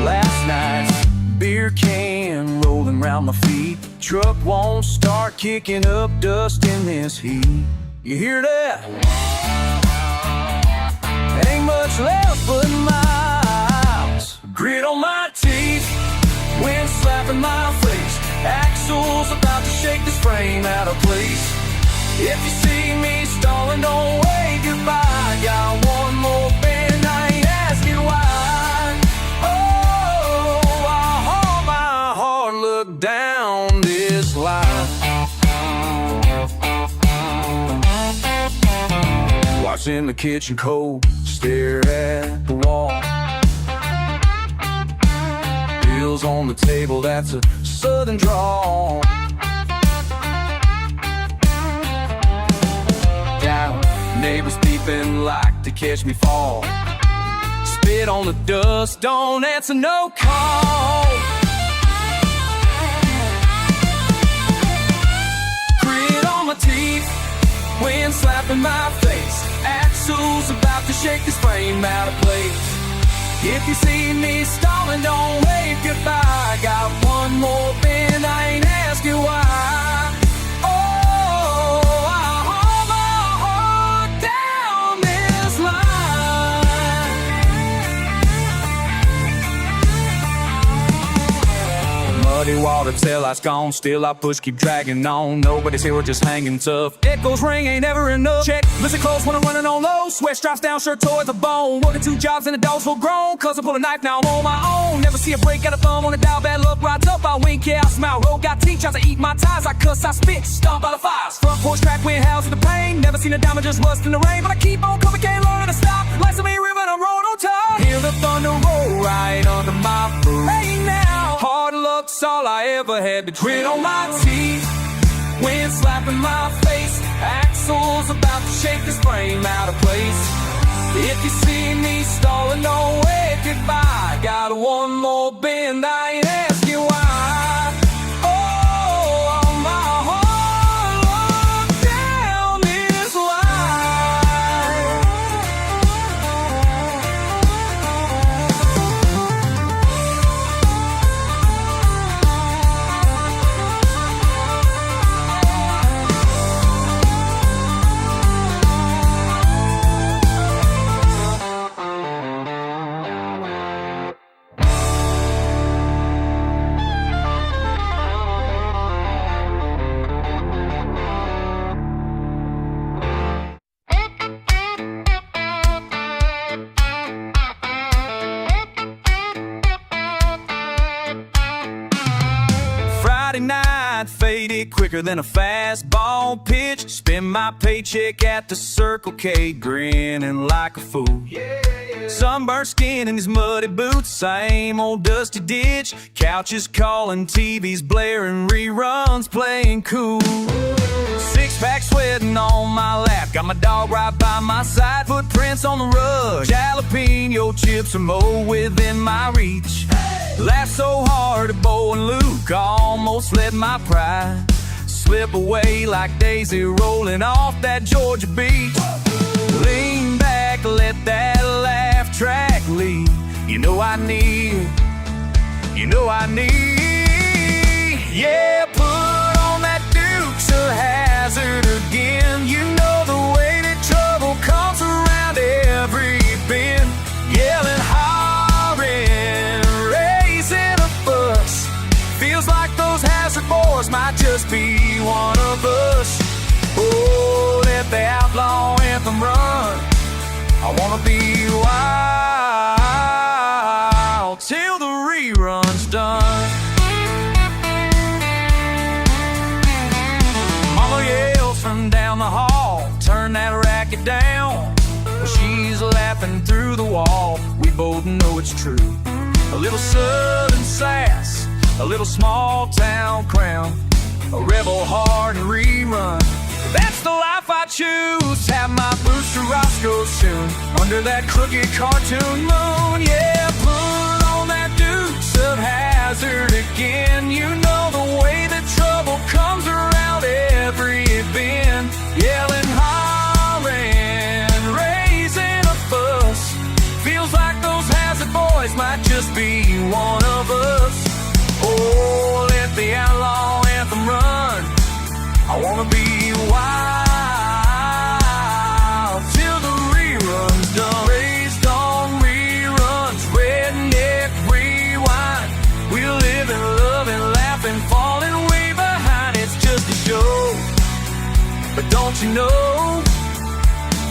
Speaker 2: Last night's beer can rolling round my feet. Truck won't start, kicking up dust in this heat. You hear that? Ain't much left but miles. Grit on my teeth, wind slapping my face. Axles about to shake this frame out of place. If you see me stalling, don't wave goodbye. Got one more bend, I ain't asking why. Oh, I hold my heart, look down this line. Watch in the kitchen cold, stare at the wall. Bills on the table, that's a southern drawl. Down, neighbors peeping like to catch me fall. spit on the dust, don't answer no call. Grit on my teeth, wind slapping my face. Axles about to shake this frame out of place. If you see me stalling, don't wave goodbye. Got one more bend, I ain't asking why. Oh, I hold my heart down this line. Muddy water till I gone, still I push, keep dragging on. Nobody's here, we're just hanging tough. Echoes ring, ain't never enough. Check, listen close when I'm running on low. Sweat drops down, shirt toward the bone. Working 2 jobs and the dogs full grown. Cause I pull a knife, now I'm on my own. Never see a break, got a thumb on the dial. Bad luck rides up, I wink, yeah, I smile. Roll, got teeth, tries to eat my ties. I cuss, I spit, stomp out the fires. Front porch track, wind howls with the pain. Never seen a diamond just rust in the rain. But I keep on coming, can't learn to stop. Like some river, I'm rolling on top. Hear the thunder roll right under my foot. Hey now, hard luck's all I ever had. But grit on my teeth, wind slapping my face. Axles about to shake this frame out of place. If you see me stalling, don't wave goodbye. Got one more bend, I ain't asking why. Oh, my heart locked down this Friday night faded quicker than a fastball pitch. Spend my paycheck at the Circle K, grinning like a fool. Sunburned skin in these muddy boots, same old dusty ditch. Couches calling, TVs blaring, reruns playing cool. Six-pack sweating on my lap, got my dog right by my side. Footprints on the rug, jalapeno chips are more within my reach. Laugh so hard at Bo and Luke, almost let my pride slip away like Daisy rolling off that Georgia beach. Lean back, let that laugh track lead. You know I need, yeah, put on that Dukes of Hazzard again. You know the way that trouble comes around every bend. Yelling, hollering, raising a fuss. Feels like those Hazard boys might just be one of us. Oh, let the outlaw anthem run. I wanna be wild till the rerun's done. Mama yells from down the hall, turn that racket down. Well, she's laughing through the wall, we both know it's true. A little southern sass, a little small town crown, a rebel heart and rerun. That's the life I choose. Have my boots to Roscoe soon, under that crooked cartoon moon. Yeah, put on that Dukes of Hazzard again. You know the way that trouble comes around every bend. Yelling, hollering, raising a fuss. Feels like those Hazard boys might just be one of us. Oh, let the outlaw anthem run. I wanna be wild till the rerun's done. Raised on reruns, redneck rewind. We live and love and laugh and falling way behind. It's just a show, but don't you know?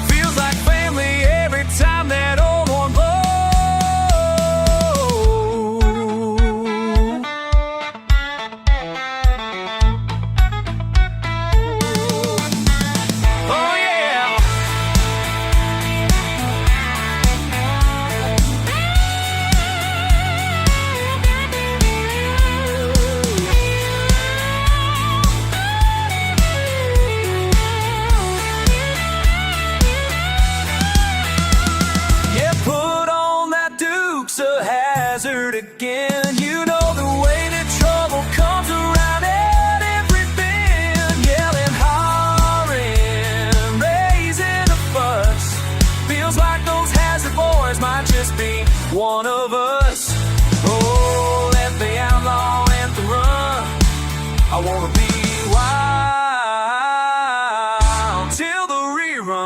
Speaker 2: Feels like family every time that old horn blows.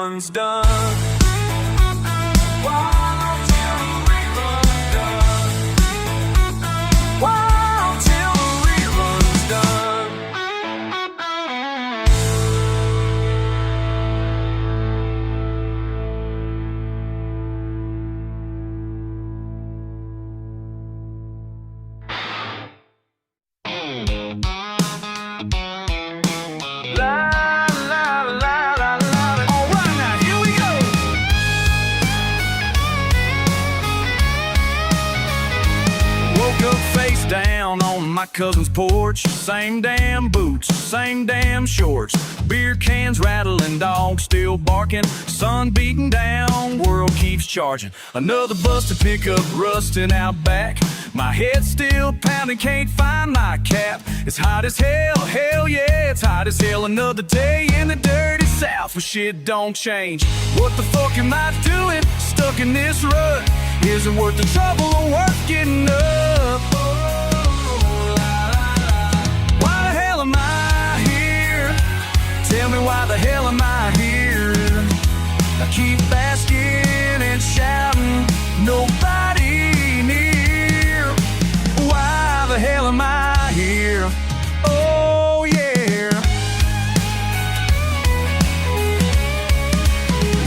Speaker 2: rerun's done. Wow, till the rerun's done. Wow, till the rerun's done. La la la la la. All right, now here we go. Woke up face down on my cousin's porch. Same damn boots, same damn shorts. Beer cans rattling, dogs still barking. Sun beating down, world keeps charging. Another bus to pick up rusting out back. My head still pounding, can't find my cap. It's hot as hell, hell yeah, it's hot as hell. Another day in the dirty South where shit don't change. What the fuck am I doing? Stuck in this rut. Is it worth the trouble or worth getting up? Oh, la, la, la. Why the hell am I here? Tell me why the hell am I here? I keep asking and shouting, nobody near. Why the hell am I here? Oh yeah.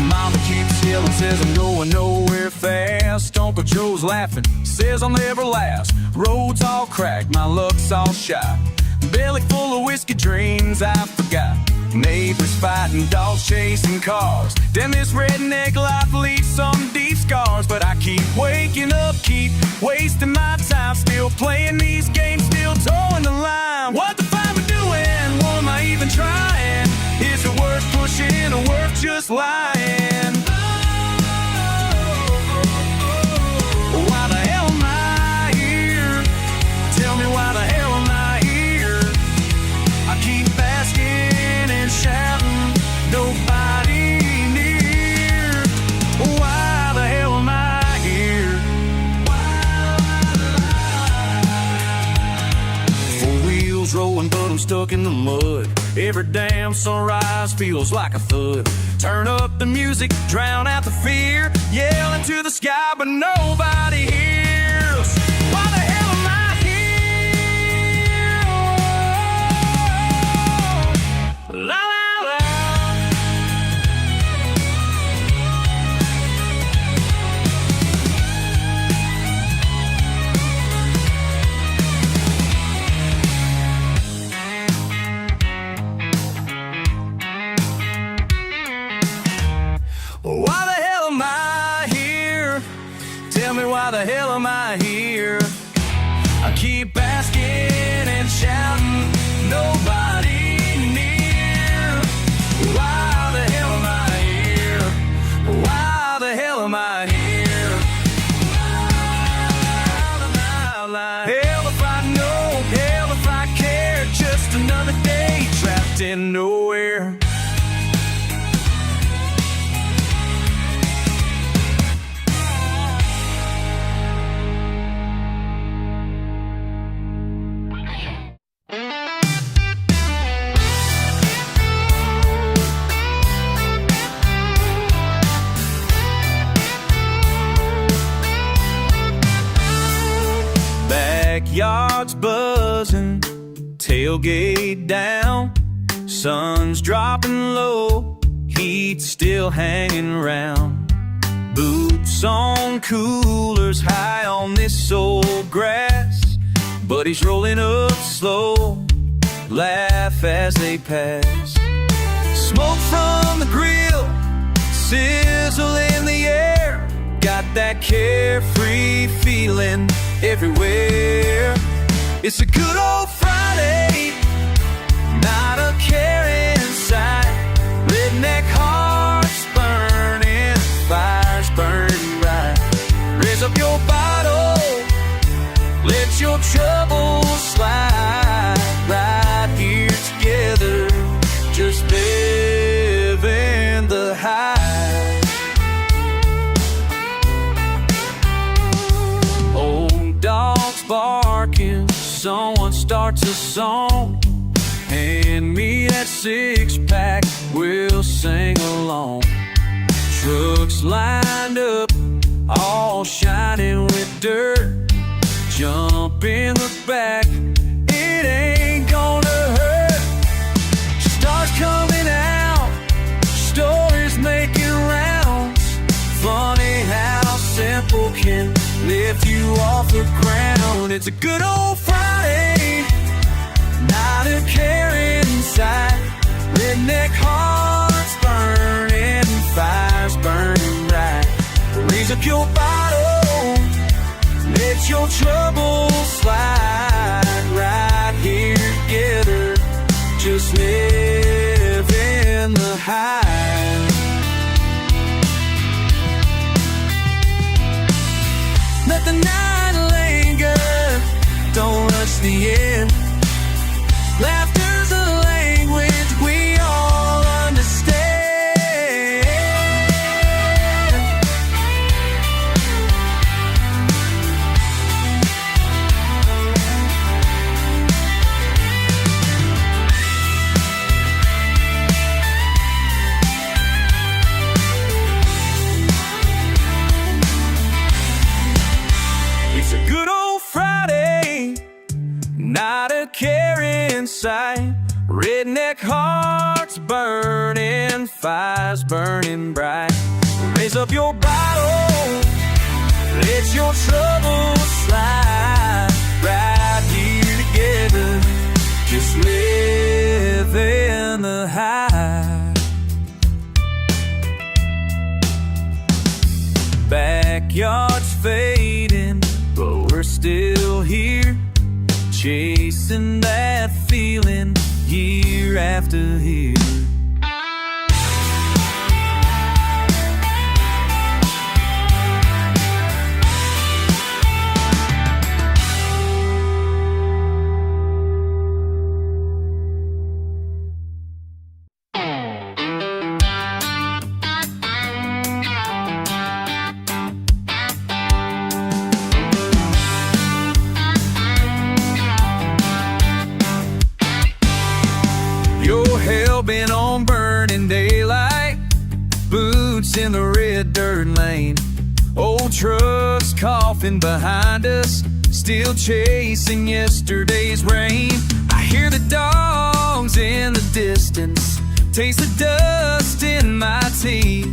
Speaker 2: Mama keeps yelling, says I'm going nowhere fast. Uncle Joe's laughing, says I'll never last. Roads all cracked, my luck's all shot. Belly full of whiskey dreams I forgot. Neighbors fighting, dogs chasing cars. Damn, this redneck life leaves some deep scars. But I keep waking up, keep wasting my time. Still playing these games, still towing the line. What the fuck am I doing? What am I even trying? Is it worth pushing or worth just lying? Why the hell am I here? Tell me why the hell am I here? I keep asking and shouting, nobody near. Why the hell am I here? Four wheels rolling, but I'm stuck in the mud. Every damn sunrise feels like a thud. Turn up the music, drown out the fear. Yelling to the sky, but nobody hears. Why the hell am I here? La la la. Why the hell am I here? Tell me why the hell am I here? I keep asking and shouting, nobody near. Why the hell am I here? Why the hell am I here? Hell if I know, hell if I care. Just another day trapped in nowhere. Backyard's buzzing, tailgate down. Sun's dropping low, heat still hanging round. Boots on coolers, high on this old grass. Buddies rolling up slow, laugh as they pass. Smoke from the grill, sizzle in the air. Got that carefree feeling everywhere. It's a good old Friday, not a care in sight. Redneck hearts burning, fires burning bright. Raise up your bottle, let your troubles slide. Right here together, just living the high. Barking, someone starts a song. Hand me that six-pack, we'll sing along. trucks lined up, all shining with dirt. Jump in the back, it ain't gonna hurt. She starts coming out, stories making rounds. Funny how simple can lift you off the ground. It's a good old Friday, not a care inside. Redneck hearts burning, fires burning bright. Raise up your bottle, let your troubles slide. Right here together, just live in the high. Let the night linger, don't rush the end. Laughter's a language we all understand. It's a good old Friday, not a care in sight. Redneck hearts burning, fires burning bright. Raise up your bottle, let your troubles slide. Right here together, just live in the high. Backyard's fading, but we're still here, chasing that feeling year after year. You're hell-bent on burning daylight, boots in the red dirt lane. Old trucks coughing behind us, still chasing yesterday's rain. I hear the dogs in the distance, taste the dust in my teeth.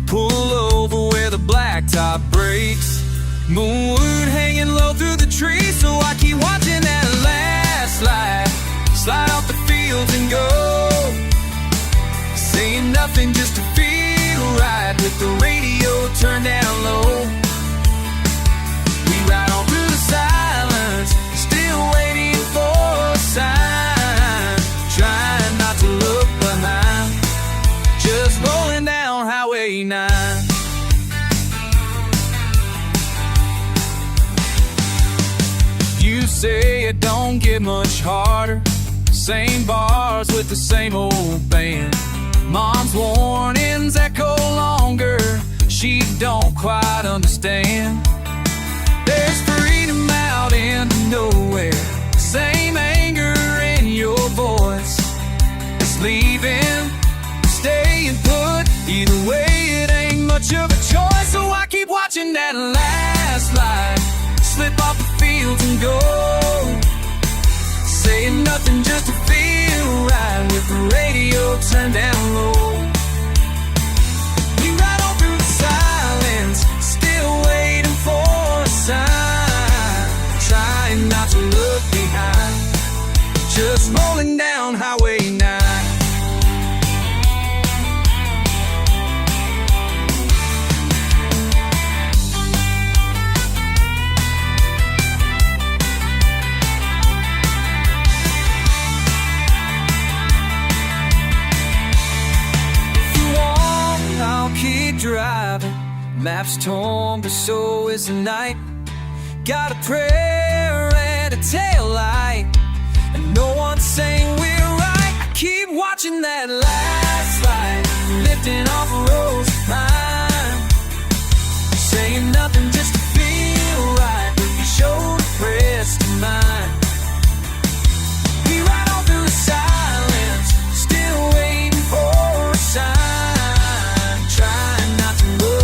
Speaker 2: Pull over where the blacktop breaks, moonwood hanging low through the trees. So I keep watching that last light slide off the fields and go, saying nothing just to feel right, with the radio turned down low. We ride on through the silence, still waiting for a sign, trying not to look behind, just rolling down Highway 9. You say it don't get much harder, same bars with the same old band. Mom's warnings echo longer, she don't quite understand. There's freedom out into nowhere, same anger in your voice. It's leaving, staying put, either way it ain't much of a choice. So I keep watching that last light slip off the fields and go, saying nothing just to feel right, with the radio turned down low. We ride on through the silence, still waiting for a sign, trying not to look behind, just rolling down Highway 9. Keep driving, maps torn, but so is the night. Got a prayer and a tail light, and no one's saying we're right. I keep watching that last light lifting off a rose of mine, saying nothing just to feel right, with your shoulder pressed to mine. We ride on through the silence, still waiting for a sign, trying not to look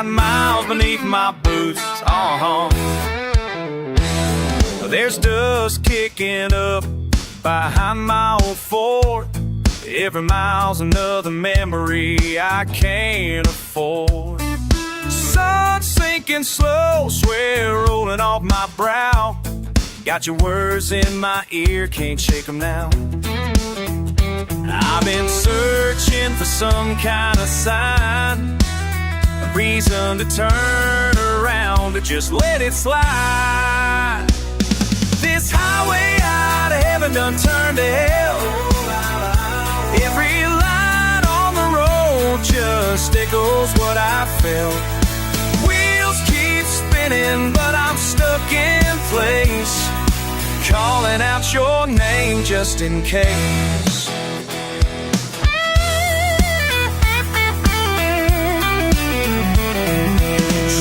Speaker 2: got miles beneath my boots. There's dust kicking up behind my old Ford. Every mile's another memory I can't afford. Sun sinking slow, sweat rolling off my brow. Got your words in my ear, can't shake them now. I've been searching for some kind of sign, a reason to turn around, to just let it slide. This highway out of heaven done turned to hell. Every line on the road just echoes what I felt. Wheels keep spinning, but I'm stuck in place, calling out your name just in case.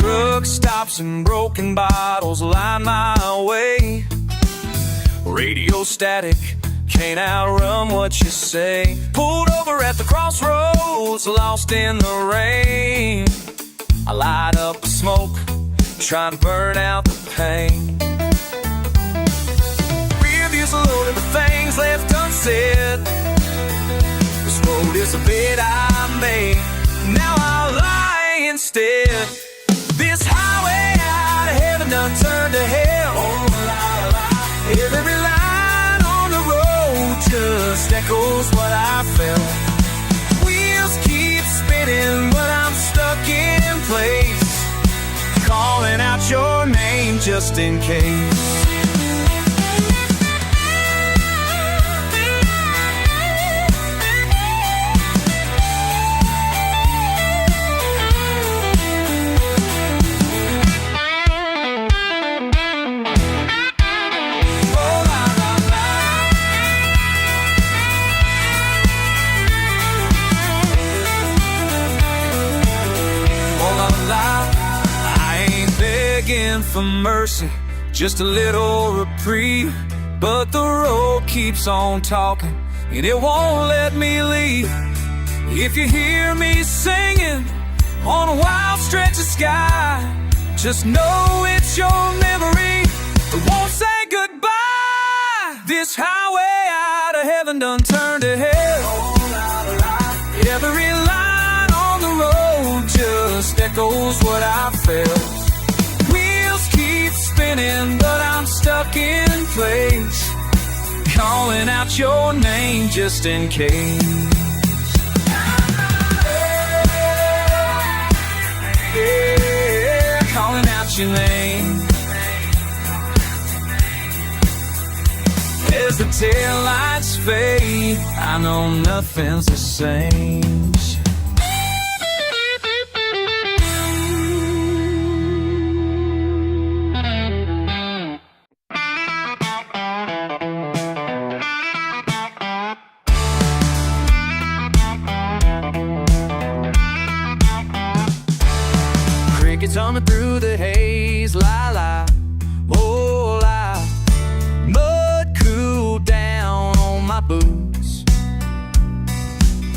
Speaker 2: Truck stops and broken bottles line my way. Radio static, can't outrun what you say. Pulled over at the crossroads, lost in the rain. I light up the smoke, trying to burn out the pain. Rear view's loaded with things left unsaid. This road is a bed I made, now I'll lie instead. This highway out of heaven done turned to hell. Every line on the road just echoes what I felt. Wheels keep spinning, but I'm stuck in place, calling out your name just in case. For mercy, just a little reprieve, but the road keeps on talking and it won't let me leave. If you hear me singing on a wild stretch of sky, just know it's your memory that won't say goodbye. This highway out of heaven done turned to hell. Every line on the road just echoes what I felt. Spinning, but I'm stuck in place, calling out your name just in case. Yeah, calling out your name. As the taillights fade, I know nothing's the same. Humming through the haze, la la, oh la. Mud cooled down on my boots.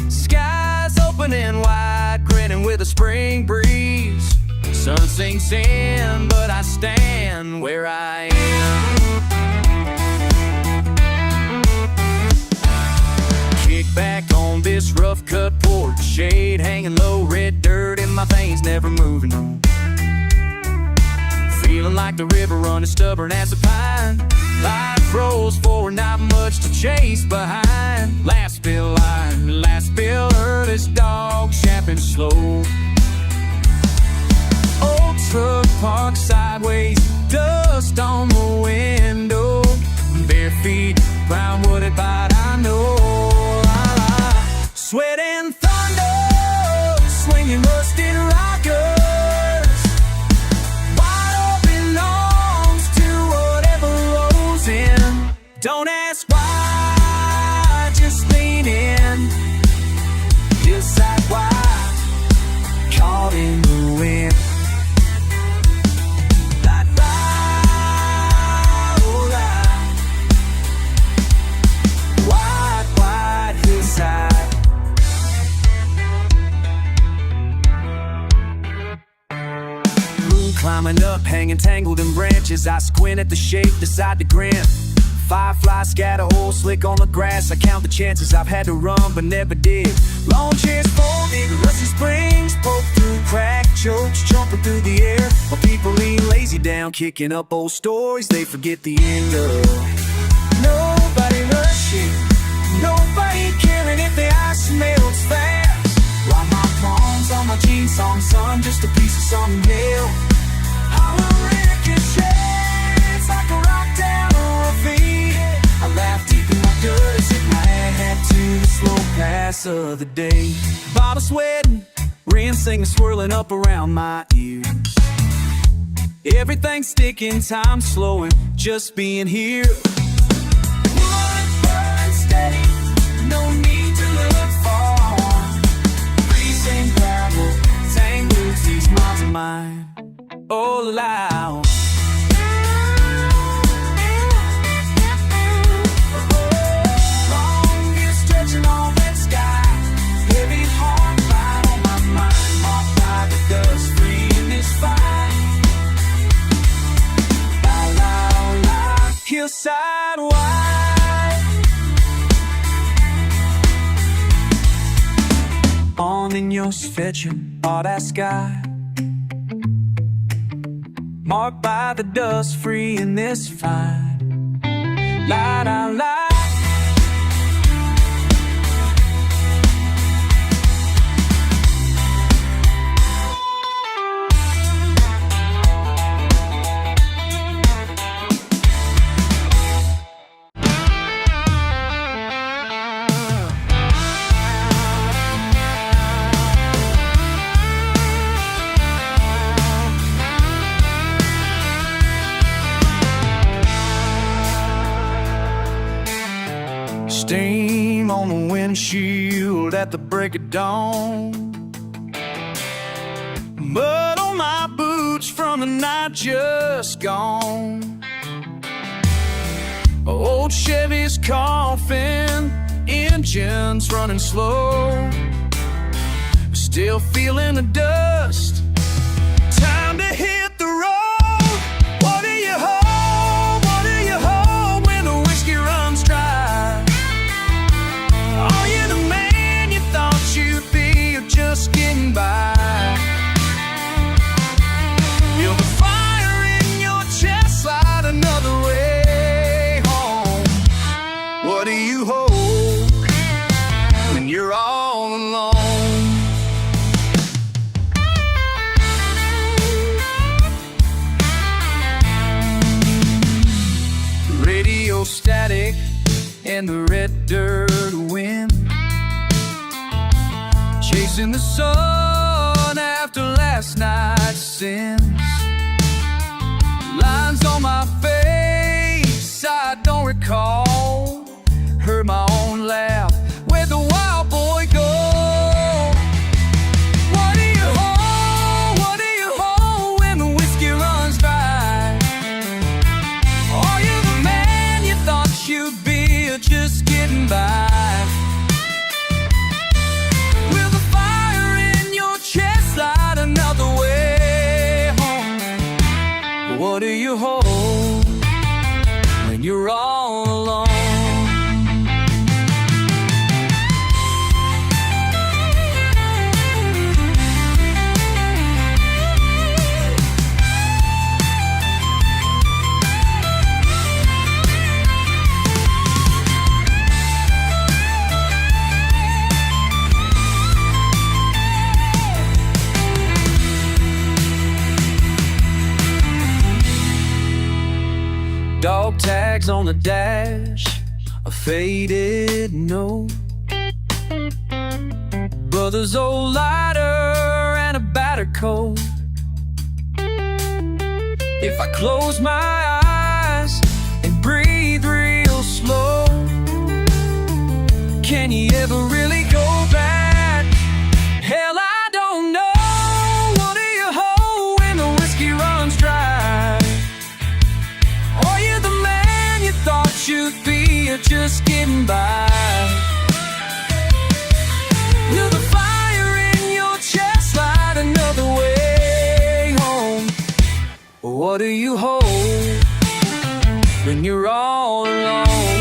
Speaker 2: Skies opening wide, grinning with a spring breeze. Sun sinks in, but I stand where I am. Kick back on this rough cut porch, shade hanging low, red dirt in my veins, never moving. Feeling like the river running stubborn as a pine. Life rolls forward, not much to chase behind. Last bill line, last bill this dog champing slow. Old truck parked sideways, dust on the window. Bare feet, brown wooded, but I know. Sweat and thunder, swinging rusted rockers. Don't ask why, just lean in. Decide why, caught in the wind. Light, light. tangled in branches. I squint at the shape, decide to grin. Fireflies scatter oil slick on the grass. I count the chances I've had to run but never did. Lawn chairs folded, rusty springs poke through cracked chokes, jumping through the air. While people lean lazy down, kicking up old stories they forget the end of. Nobody rushing, nobody caring if the ice melts fast. While my palms on my jeans song, son, just a piece of something new. I'm a ricochet, like a rock down a ravine. I laugh deep in my gut as if my head to the slow pass of the day. Bottle sweating, rain singing, swirling up around my ears. Everything's sticking, time slowing, just being here. Wood burn steady, no need to look far. Grease and gravel, tangles these miles of mine. All loud. Hillside wide, on in your stretching all that sky, marked by the dust free in this fight. Light out light. Steam on the windshield at the break of dawn. Mud on my boots from the night just gone. Old Chevy's coughing, engines running slow. Still feeling the dust. Time to hit the road. What do you hold? What do you hold when the whiskey runs dry? Are you the man you thought you'd be, or just getting by? Feel the fire in your chest, light another way home. What do you hold when you're all alone? Radio static and the red dirt wind, chasing the sun after last night's sins. Lines on my face I don't recall. Heard my own laugh, where'd the wild boy go? What do you hold? What do you hold when the whiskey runs dry? Are you the man you thought you'd be, or just getting by? Will the fire in your chest light another way home? What do you hold when you're all alone? Dog tags on the dash, a faded note. Brother's old lighter and a battered coat. If I close my eyes and breathe real slow, can you ever really go back? Hell, I don't know. What do you hold when the whiskey runs dry? Are you the man you thought you'd be, or just getting by? Will the fire in your chest light another way home?
Speaker 1: What do you hold when you're all alone?